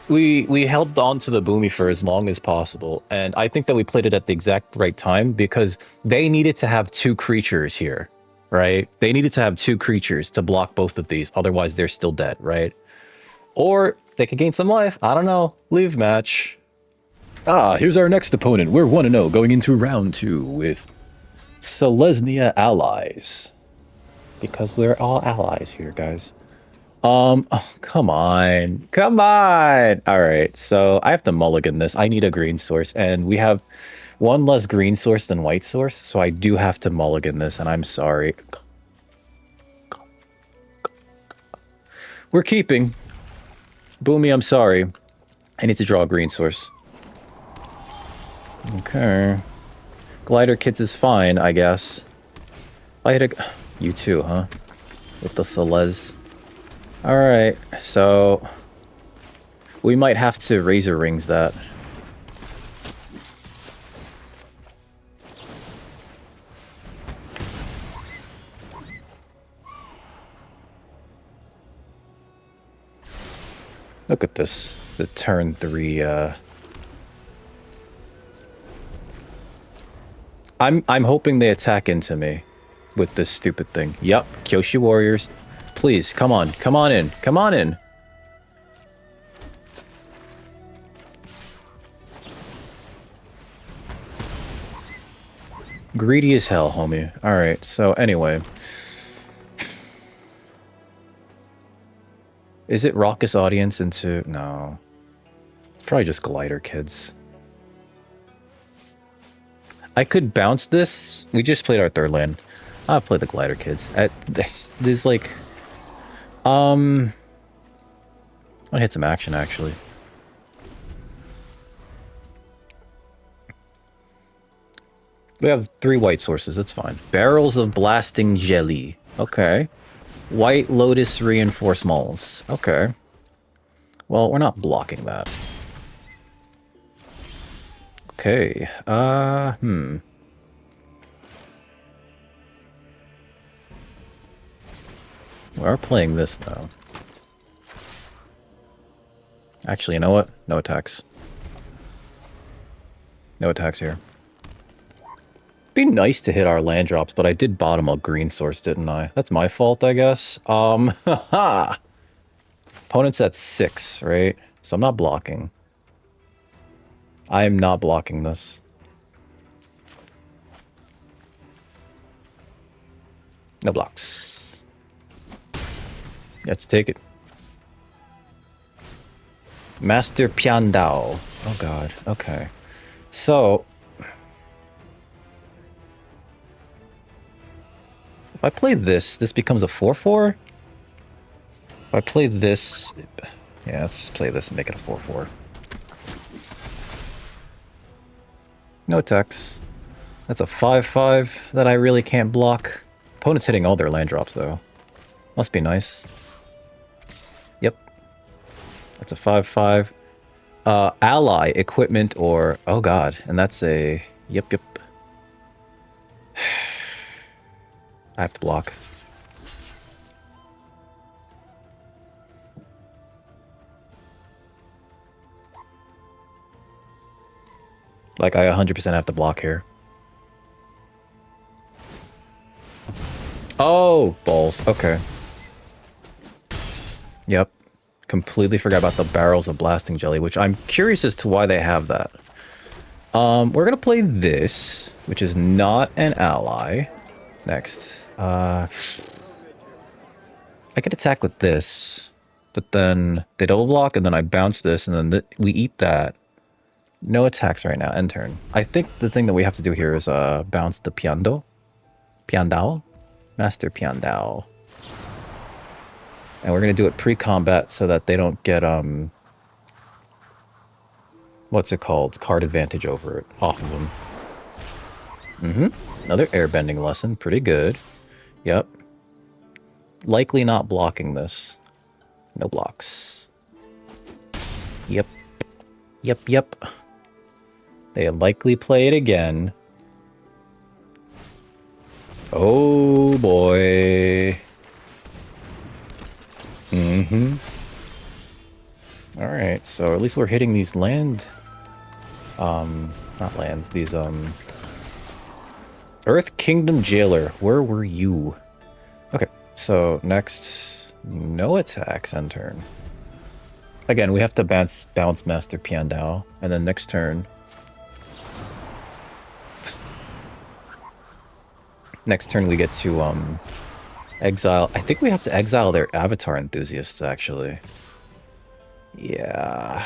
[SPEAKER 1] We held on to the Boomy for as long as possible, and I think that we played it at the exact right time because they needed to have 2 creatures here, right? They needed to have 2 creatures to block both of these, otherwise they're still dead, right? Or they could gain some life, I don't know. Leave match. Ah, here's our next opponent. We're 1-0 going into round 2 with Selesnya allies. Because we're all allies here, guys. Oh, come on. Come on! Alright, so I have to mulligan this. I need a green source, and we have 1 less green source than white source, so I do have to mulligan this, and I'm sorry. We're keeping. Boomy, I'm sorry. I need to draw a green source. Okay. Glider Kids is fine, I guess. You too, huh? With the Celeste. Alright, so... we might have to Razor Rings that. Look at this. The turn 3, I'm hoping they attack into me with this stupid thing. Yep, Kyoshi Warriors. Please, come on. Come on in. Come on in. Greedy as hell, homie. Alright, so anyway. Is it Raucous Audience into... no. It's probably just Glider Kids. I could bounce this. We just played our 3rd land. I'll play the Glider Kids. There's like... I'll hit some action, actually. We have 3 white sources, that's fine. Barrels of Blasting Jelly. Okay. White Lotus Reinforced Moles. Okay. Well, we're not blocking that. Okay. We are playing this, though. Actually, you know what? No attacks. No attacks here. Be nice to hit our land drops, but I did bottom a green source, didn't I? That's my fault, I guess. Haha! Opponent's at 6, right? So I'm not blocking. I am not blocking this. No blocks. Let's take it. Master Piandao. Oh god, okay. So... if I play this, this becomes a 4-4? If I play this... yeah, let's just play this and make it a 4-4. No attacks. That's a 5-5 that I really can't block. Opponent's hitting all their land drops, though. Must be nice. Yep. That's a 5-5. Ally, equipment, or... oh god, and that's a... yep. I have to block. Like, I 100% have to block here. Oh, balls. Okay. Yep. Completely forgot about the Barrels of Blasting Jelly, which I'm curious as to why they have that. We're gonna play this, which is not an ally. Next. I could attack with this, but then they double block, and then I bounce this, and then we eat that. No attacks right now. End turn. I think the thing that we have to do here is bounce the Piandao. Master Piandao. And we're going to do it pre-combat so that they don't get, what's it called? Card advantage over it, off of them. Another airbending lesson. Pretty good. Yep. Likely not blocking this. No blocks. Yep. Yep. They likely play it again. Oh boy. Alright, so at least we're hitting these land... not lands, these, Earth Kingdom Jailer, where were you? Okay, so next, no attacks end turn. Again, we have to bounce Master Piandao, and then next turn... Next turn we get to, exile... I think we have to exile their Avatar Enthusiasts, actually. Yeah...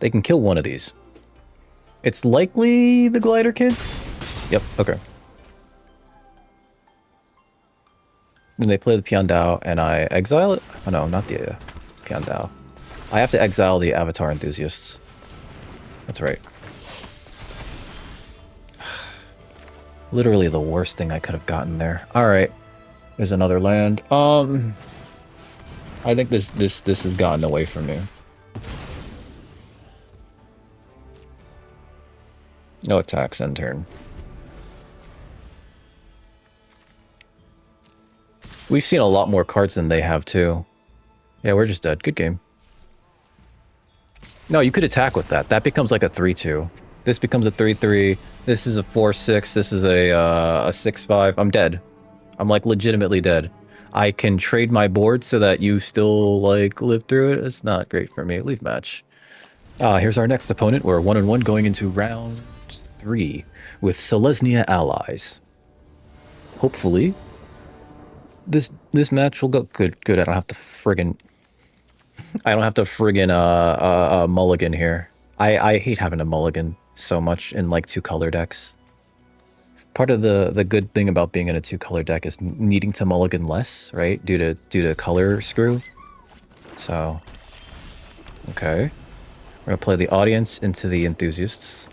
[SPEAKER 1] They can kill one of these. It's likely the Glider Kids? Yep, okay. Then they play the Piandao, and I exile it? Oh no, not the Piandao. I have to exile the Avatar Enthusiasts. That's right. Literally the worst thing I could have gotten there. Alright. There's another land. I think this has gotten away from me. No attacks end turn. We've seen a lot more cards than they have, too. Yeah, we're just dead. Good game. No, you could attack with that. That becomes like a 3-2. This becomes a 3-3. This is a 4-6. This is a 6-5. I'm dead. I'm, like, legitimately dead. I can trade my board so that you still, like, live through it. It's not great for me. Leave match. Here's our next opponent. We're 1-1 going into round 3 with Selesnya allies. Hopefully, this match will go good. I don't have to friggin' mulligan here. I hate having a mulligan so much in like 2-color decks. Part of the good thing about being in a 2-color deck is needing to mulligan less, right? Due to color screw. So, okay, we're gonna play the audience into the enthusiasts.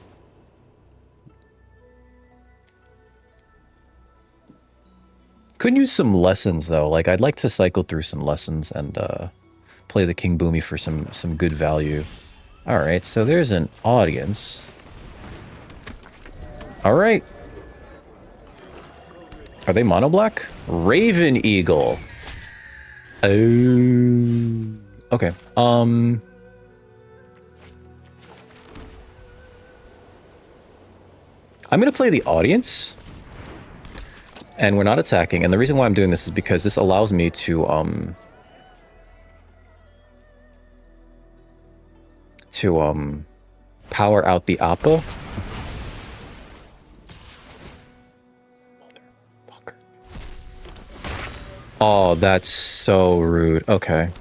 [SPEAKER 1] Could use some lessons though. Like I'd like to cycle through some lessons and play the King Boomy for some good value. All right, so there's an audience. All right. Are they mono black? Raven Eagle. Oh. Okay. I'm gonna play the audience. And we're not attacking, and the reason why I'm doing this is because this allows me to power out the Appa. Oh, that's so rude. Okay.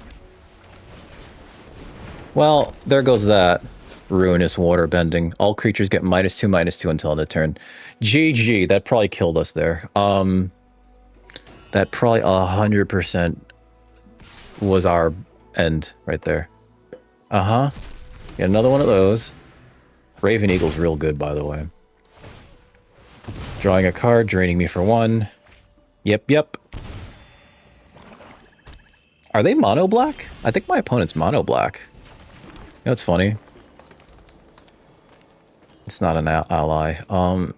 [SPEAKER 1] Well, there goes that. Ruinous water bending. All creatures get -2/-2 until end of turn. GG, that probably killed us there. That probably 100% was our end right there. Get another one of those. Raven Eagle's real good, by the way. Drawing a card, draining me for 1. Yep. Are they mono black? I think my opponent's mono black. You know what's funny? It's not an ally. Oh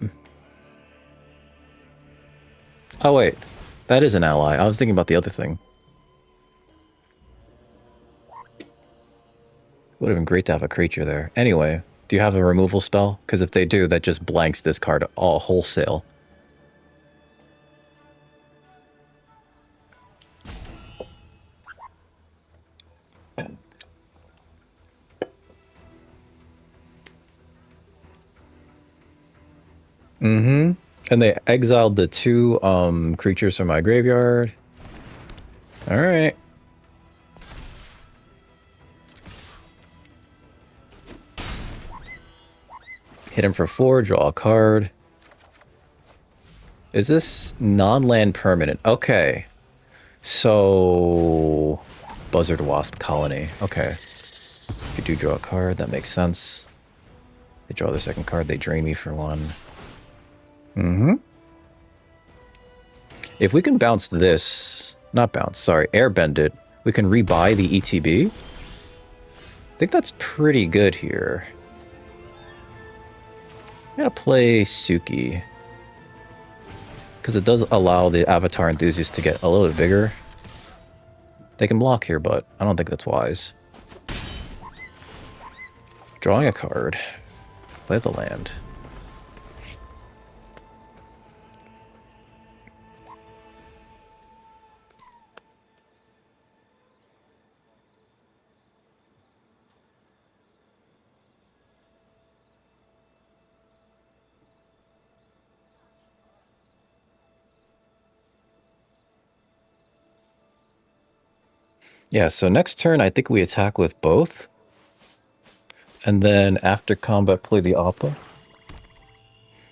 [SPEAKER 1] wait, that is an ally. I was thinking about the other thing. Would have been great to have a creature there. Anyway, do you have a removal spell? Because if they do, that just blanks this card all wholesale. And they exiled the 2 creatures from my graveyard. Alright. Hit him for 4, draw a card. Is this non-land permanent? Okay. So... Buzzard Wasp Colony. Okay. If you do draw a card, that makes sense. They draw their second card, they drain me for 1. Mm-hmm. If we can bounce this... Not bounce, sorry, airbend it. We can rebuy the ETB. I think that's pretty good here. I'm gonna play Suki. Because it does allow the Avatar Enthusiast to get a little bit bigger. They can block here, but I don't think that's wise. Drawing a card. Play the land. Yeah, so next turn I think we attack with both. And then after combat play the Appa.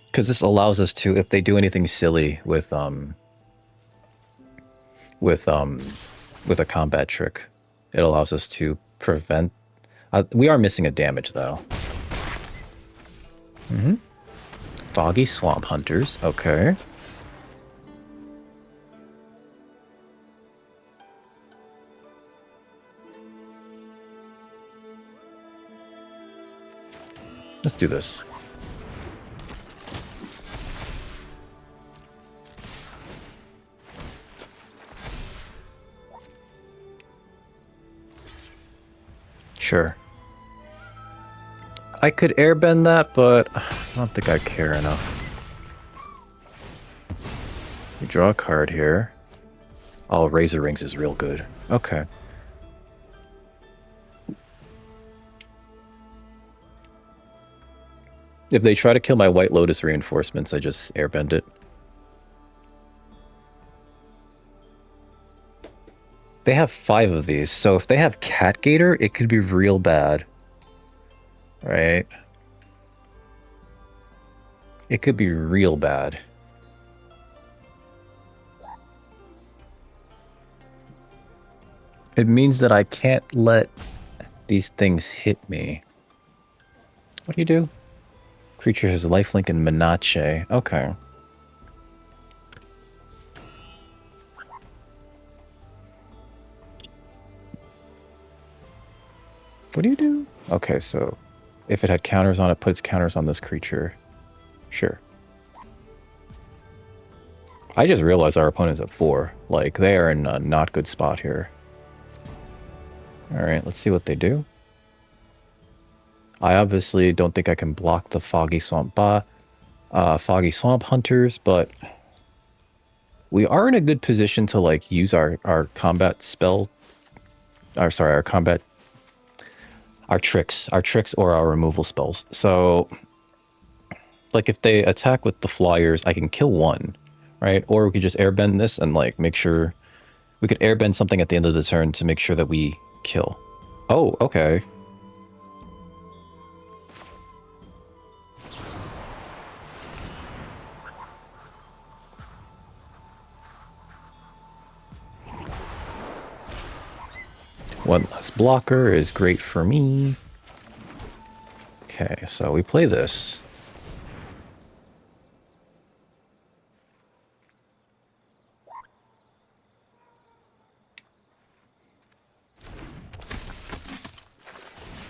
[SPEAKER 1] Because this allows us to, if they do anything silly with a combat trick, it allows us to prevent... we are missing a damage though. Mm-hmm. Foggy Swamp Hunters, okay. Let's do this. Sure. I could airbend that, but I don't think I care enough. We draw a card here. Oh, Razor Rings is real good. Okay. If they try to kill my White Lotus reinforcements, I just airbend it. They have 5 of these, so if they have Cat Gator, it could be real bad. Right? It could be real bad. It means that I can't let these things hit me. What do you do? Creature has lifelink and Menace. Okay. What do you do? Okay, so if it had counters on it, puts counters on this creature. Sure. I just realized our opponent's at 4. Like, they are in a not good spot here. Alright, let's see what they do. I obviously don't think I can block the Foggy Swamp Hunters, but we are in a good position to like use our combat spell. Our tricks or our removal spells. So, like if they attack with the flyers, I can kill 1, right? Or we could just airbend this and like make sure we could airbend something at the end of the turn to make sure that we kill. Oh, okay. One less blocker is great for me. Okay, so we play this.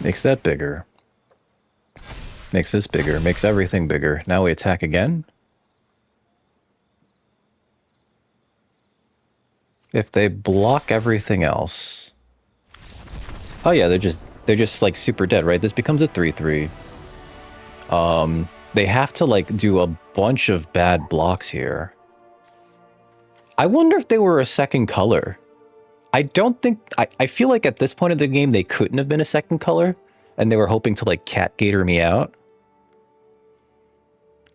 [SPEAKER 1] Makes that bigger. Makes this bigger. Makes everything bigger. Now we attack again. If they block everything else... Oh yeah, they're just like super dead, right? This becomes a 3/3. They have to like do a bunch of bad blocks here. I wonder if they were a second color. I don't think... I feel like at this point of the game, they couldn't have been a second color, and they were hoping to, like, Cat Gator me out.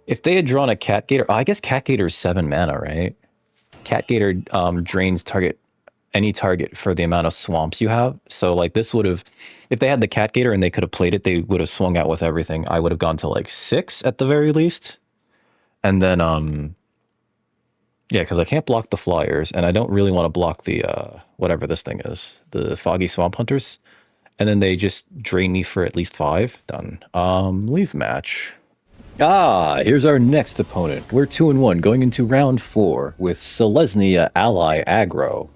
[SPEAKER 1] If they had drawn a Cat Gator... Oh, I guess Cat Gator is 7 mana, right? Cat Gator drains target any target for the amount of swamps you have. So like this would have, if they had the Cat Gator and they could have played it, they would have swung out with everything. I would have gone to like 6 at the very least. And then, yeah, because I can't block the flyers and I don't really want to block the, whatever this thing is, the Foggy Swamp Hunters. And then they just drain me for at least 5. Done. Leave match. Ah, here's our next opponent. We're 2-1 going into round 4 with Selesnya Ally Aggro.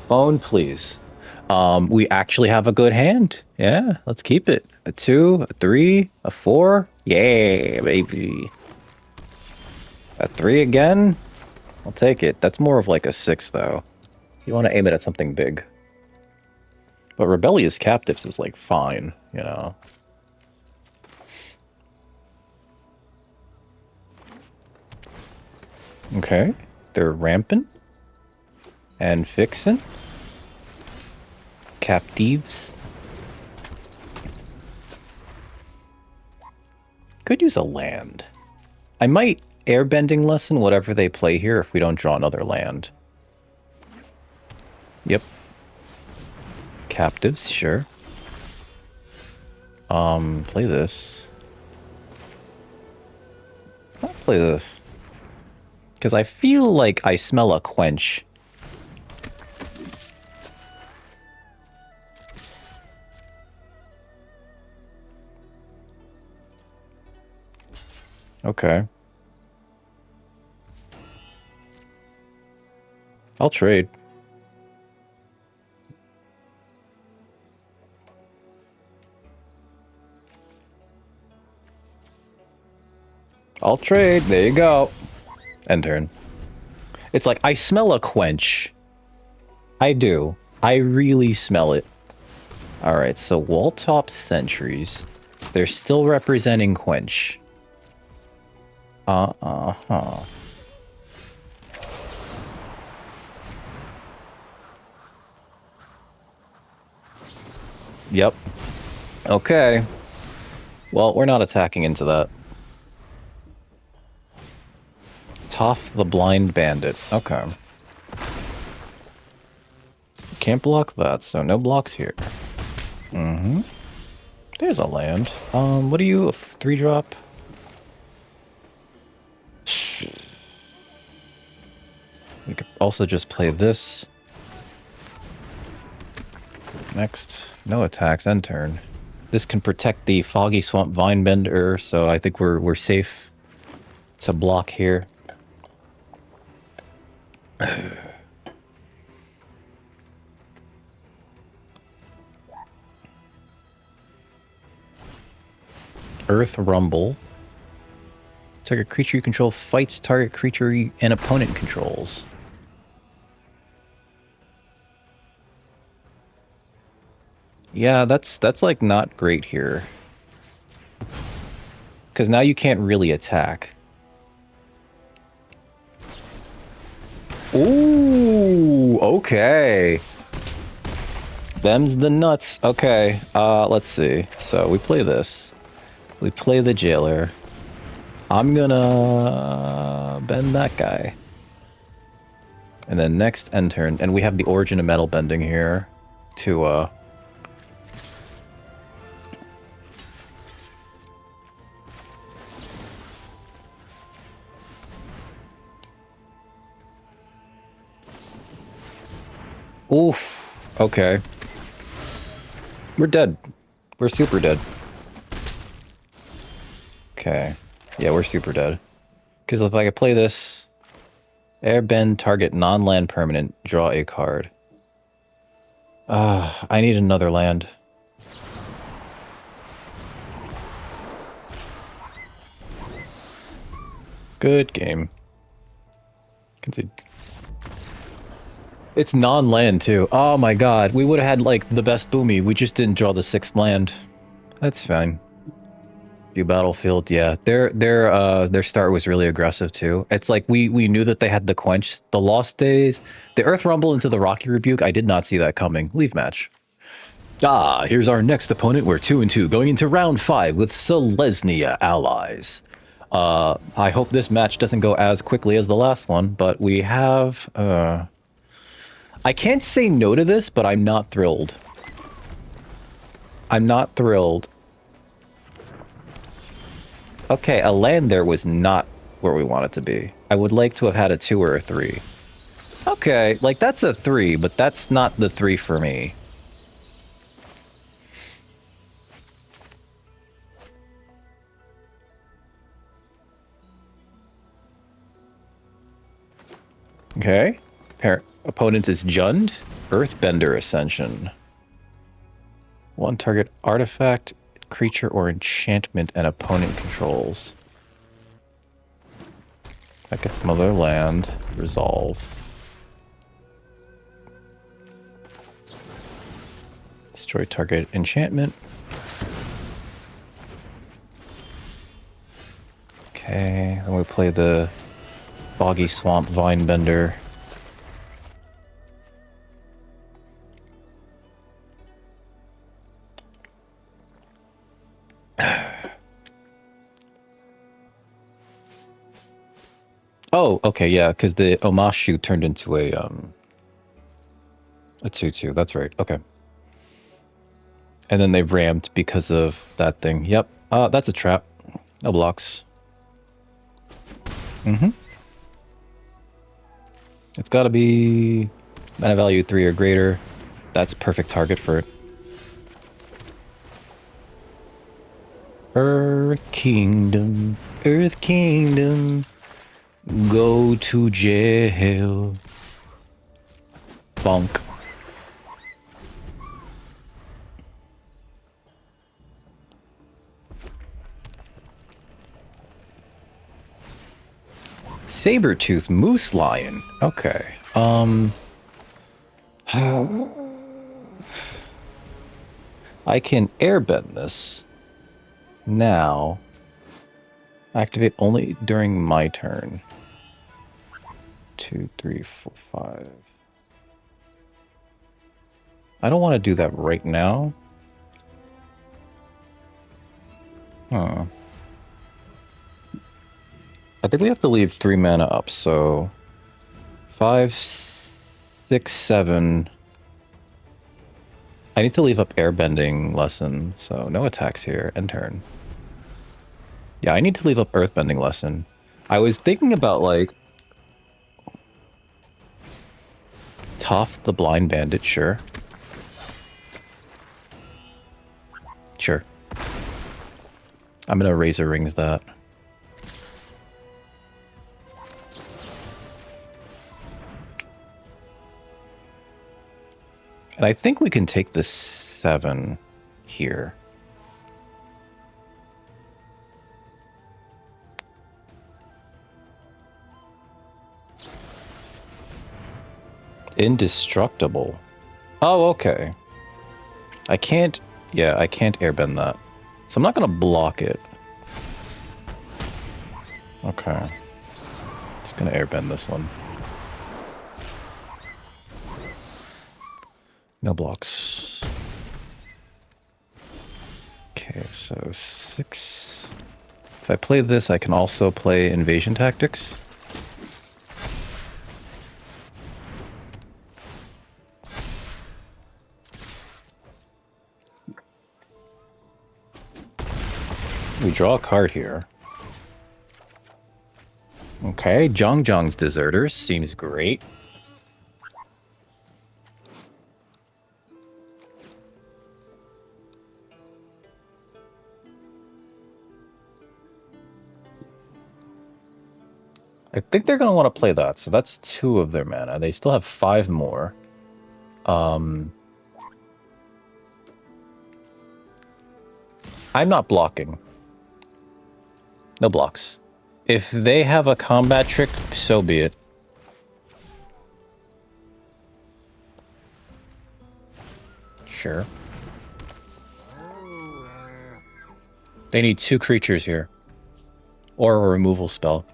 [SPEAKER 1] Phone, please. We actually have a good hand. Yeah, let's keep it. A 2, a 3, a 4. Yeah, baby. A 3 again? I'll take it. That's more of like a 6, though. You want to aim it at something big. But Rebellious Captives is like fine, you know. Okay, they're rampant and fixin'. Captives. Could use a land. I might airbending lesson whatever they play here if we don't draw another land. Yep. Captives, sure. Play this. I'll play the... Because I feel like I smell a quench. Okay. I'll trade. I'll trade. There you go. End turn. It's like, I smell a quench. I do. I really smell it. Alright, so Walltop Sentries. They're still representing quench. Uh-huh. Yep. Okay. Well, we're not attacking into that. Toff the Blind Bandit. Okay. Can't block that, so no blocks here. Mm-hmm. There's a land. What are you? A 3-drop? We could also just play this. Next. No attacks, end turn. This can protect the Foggy Swamp Vinebender, so I think we're safe to block here. Earth Rumble. Target creature you control fights target creature and opponent controls. Yeah, that's like not great here. Because now you can't really attack. Ooh, okay. Them's the nuts. Okay, let's see. So we play this. We play the Jailer. I'm gonna bend that guy. And then next end turn, and we have the Origin of Metal Bending here to oof. Okay. We're dead. We're super dead. Okay. Yeah, we're super dead. Because if I could play this, airbend, target non-land permanent, draw a card. I need another land. Good game. Concede. It's non-land too. Oh my god, we would have had like the best boomy. We just didn't draw the 6th land. That's fine. View battlefield, yeah. Their start was really aggressive too. It's like we knew that they had the quench, the Lost Days, the Earth Rumble into the Rocky Rebuke. I did not see that coming. Leave match. Ah, here's our next opponent. We're 2-2 going into round 5 with Selesnya allies. I hope this match doesn't go as quickly as the last one, but we have I can't say no to this, but I'm not thrilled. I'm not thrilled. Okay, a land there was not where we want it to be. I would like to have had a 2 or a 3. Okay, like that's a 3, but that's not the 3 for me. Okay. Opponent is Jund. Earthbender Ascension. 1 target artifact, creature, or enchantment an opponent controls. That gets some other land. Resolve. Destroy target enchantment. Okay, then we play the Foggy Swamp Vinebender. Oh, okay, yeah, because the Omashu turned into a 2/2. That's right. Okay. And then they rammed because of that thing. Yep. That's a trap. No blocks. Mm-hmm. It's got to be mana value 3 or greater. That's a perfect target for it. Earth Kingdom. Earth Kingdom. Go to jail. Bonk. Sabertooth Moose Lion. Okay. I can airbend this. Now. Activate only during my turn. 2, 3, 4, 5. I don't want to do that right now. Huh. I think we have to leave 3 mana up, so 5, 6, 7. I need to leave up Airbending Lesson, so no attacks here. End turn. Yeah, I need to leave up Earthbending Lesson. I was thinking about, like, Toph the Blind Bandit, sure. Sure. I'm gonna Razor Rings that. And I think we can take the 7 here. Indestructible. Oh, okay. I can't... Yeah, I can't airbend that. So I'm not going to block it. Okay. Just going to airbend this one. No blocks. Okay, so 6. If I play this, I can also play Invasion Tactics. We draw a card here. Okay, Zhang's Deserters seems great. I think they're going to want to play that, so that's 2 of their mana. They still have 5 more. I'm not blocking. No blocks. If they have a combat trick, so be it. Sure. They need 2 creatures here. Or a removal spell.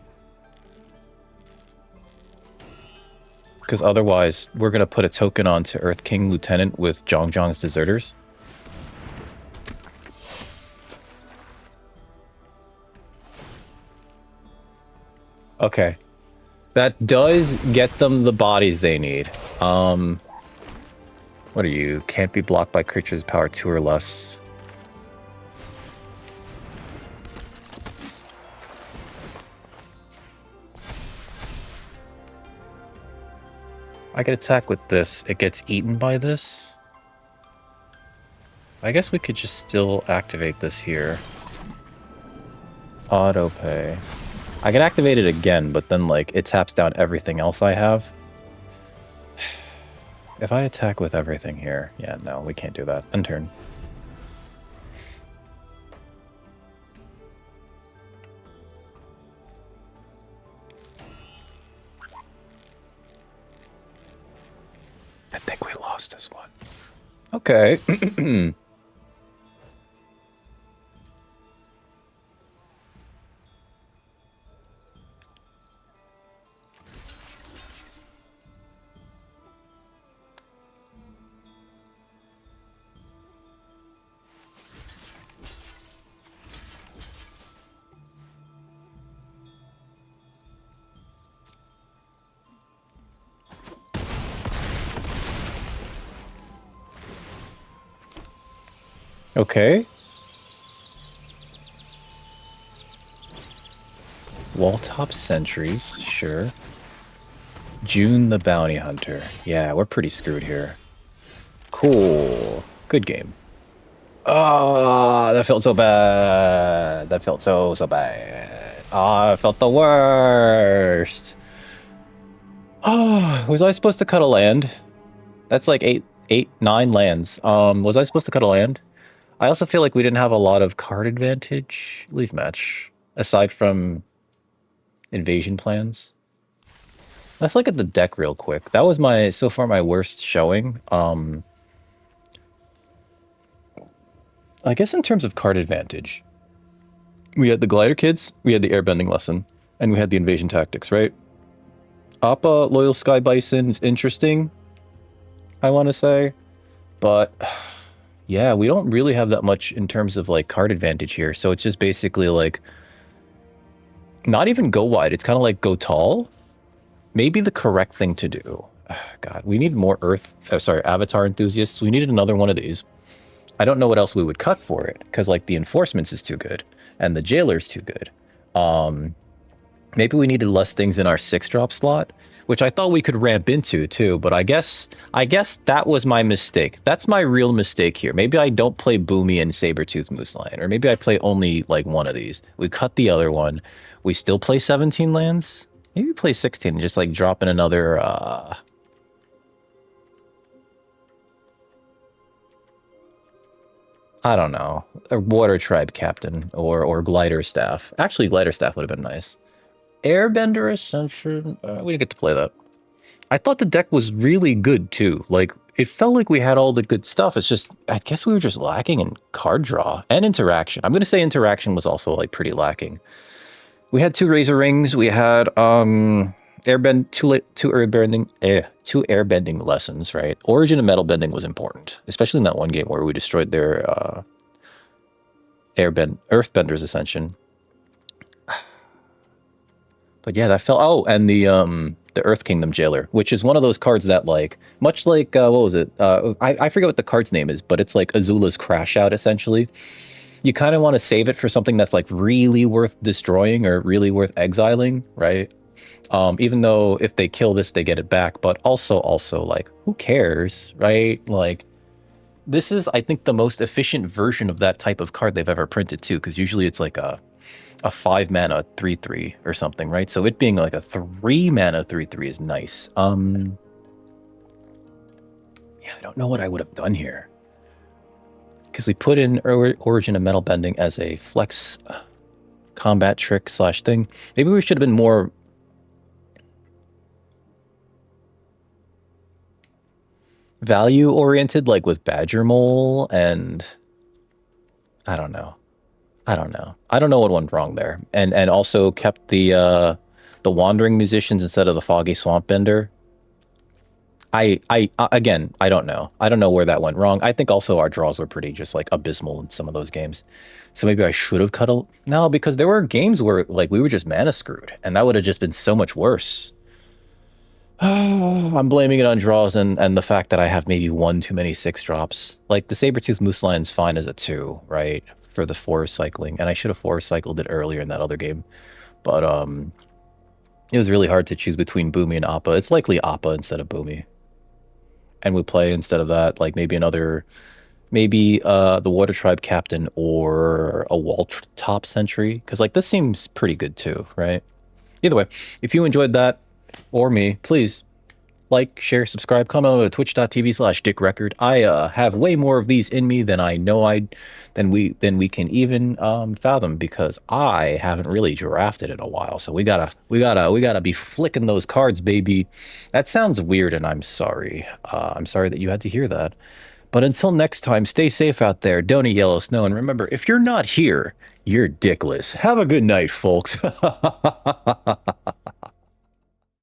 [SPEAKER 1] Because otherwise, we're going to put a token onto Earth King Lieutenant with Zhang's Deserters. Okay. That does get them the bodies they need. What are you? Can't be blocked by creatures power 2 or less. I can attack with this. It gets eaten by this. I guess we could just still activate this here. Auto pay. I can activate it again, but then like it taps down everything else I have. If I attack with everything here, yeah, no, we can't do that. End turn. I think we lost this one. Okay. Okay. Walltop sentries, sure. June the Bounty Hunter. Yeah, we're pretty screwed here. Cool. Good game. Oh, that felt so bad. That felt so bad. Oh, I felt the worst. Oh, was I supposed to cut a land? That's like 9 lands. Was I supposed to cut a land? I also feel like we didn't have a lot of card advantage. Leaf match. Aside from invasion plans. Let's look at the deck real quick. That was so far my worst showing. I guess in terms of card advantage, we had the Glider Kids, we had the Airbending Lesson, and we had the Invasion Tactics, right? Appa, Loyal Sky Bison is interesting, I want to say. But, yeah, we don't really have that much in terms of, like, card advantage here. So it's just basically, like, not even go wide. It's kind of like go tall. Maybe the correct thing to do. God, we need more Avatar enthusiasts. We needed another one of these. I don't know what else we would cut for it, because like the enforcements is too good and the jailer's too good. Maybe we needed less things in our 6-drop slot, which I thought we could ramp into too, but I guess that was my mistake. That's my real mistake here. Maybe I don't play Boomy and Sabertooth Moose Lion, or maybe I play only like one of these. We cut the other one. We still play 17 lands. Maybe we play 16 and just like drop in another I don't know, a Water Tribe Captain or Glider Staff. Actually, Glider Staff would have been nice. Airbender Ascension. We didn't get to play that. I thought the deck was really good too. Like it felt like we had all the good stuff. It's just I guess we were just lacking in card draw and interaction. I'm gonna say interaction was also like pretty lacking. We had 2 Razor Rings. We had two airbending lessons, right? Origin and metal bending was important, especially in that one game where we destroyed their Earthbender's Ascension. But yeah, that felt. Oh, and the Earth Kingdom Jailer, which is one of those cards that like, much like what was it? I forget what the card's name is, but it's like Azula's Crash Out essentially. You kind of want to save it for something that's like really worth destroying or really worth exiling, right? Even though if they kill this, they get it back, but also like, who cares, right? Like, this is, I think, the most efficient version of that type of card they've ever printed too, because usually it's like a 5-mana 3/3 or something, right? So it being like a 3-mana 3/3 is nice. Yeah, I don't know what I would have done here. Because we put in Origin of Metal Bending as a flex combat trick / thing. Maybe we should have been more value oriented, like with Badger Mole, and I don't know. I don't know what went wrong there. And also kept the Wandering Musicians instead of the Foggy Swamp Bender. Again, I don't know. I don't know where that went wrong. I think also our draws were pretty just like abysmal in some of those games. So maybe I should have cut a... No, because there were games where like we were just mana screwed and that would have just been so much worse. I'm blaming it on draws and the fact that I have maybe one too many 6-drops. Like the Sabertooth Moose Lion's fine as a 2, right? For the forest cycling. And I should have forest cycled it earlier in that other game. But it was really hard to choose between Boomy and Appa. It's likely Appa instead of Boomy. And we play instead of that, like maybe another, maybe the Water Tribe Captain or a Wall Top Sentry. Because like this seems pretty good too, right? Either way, if you enjoyed that, or me, please like, share, subscribe, come over to twitch.tv/dickrecord. I have way more of these in me than I know than we can even fathom, because I haven't really drafted in a while. So we gotta be flicking those cards, baby. That sounds weird, and I'm sorry. I'm sorry that you had to hear that. But until next time, stay safe out there. Don't eat yellow snow, and remember, if you're not here, you're dickless. Have a good night, folks.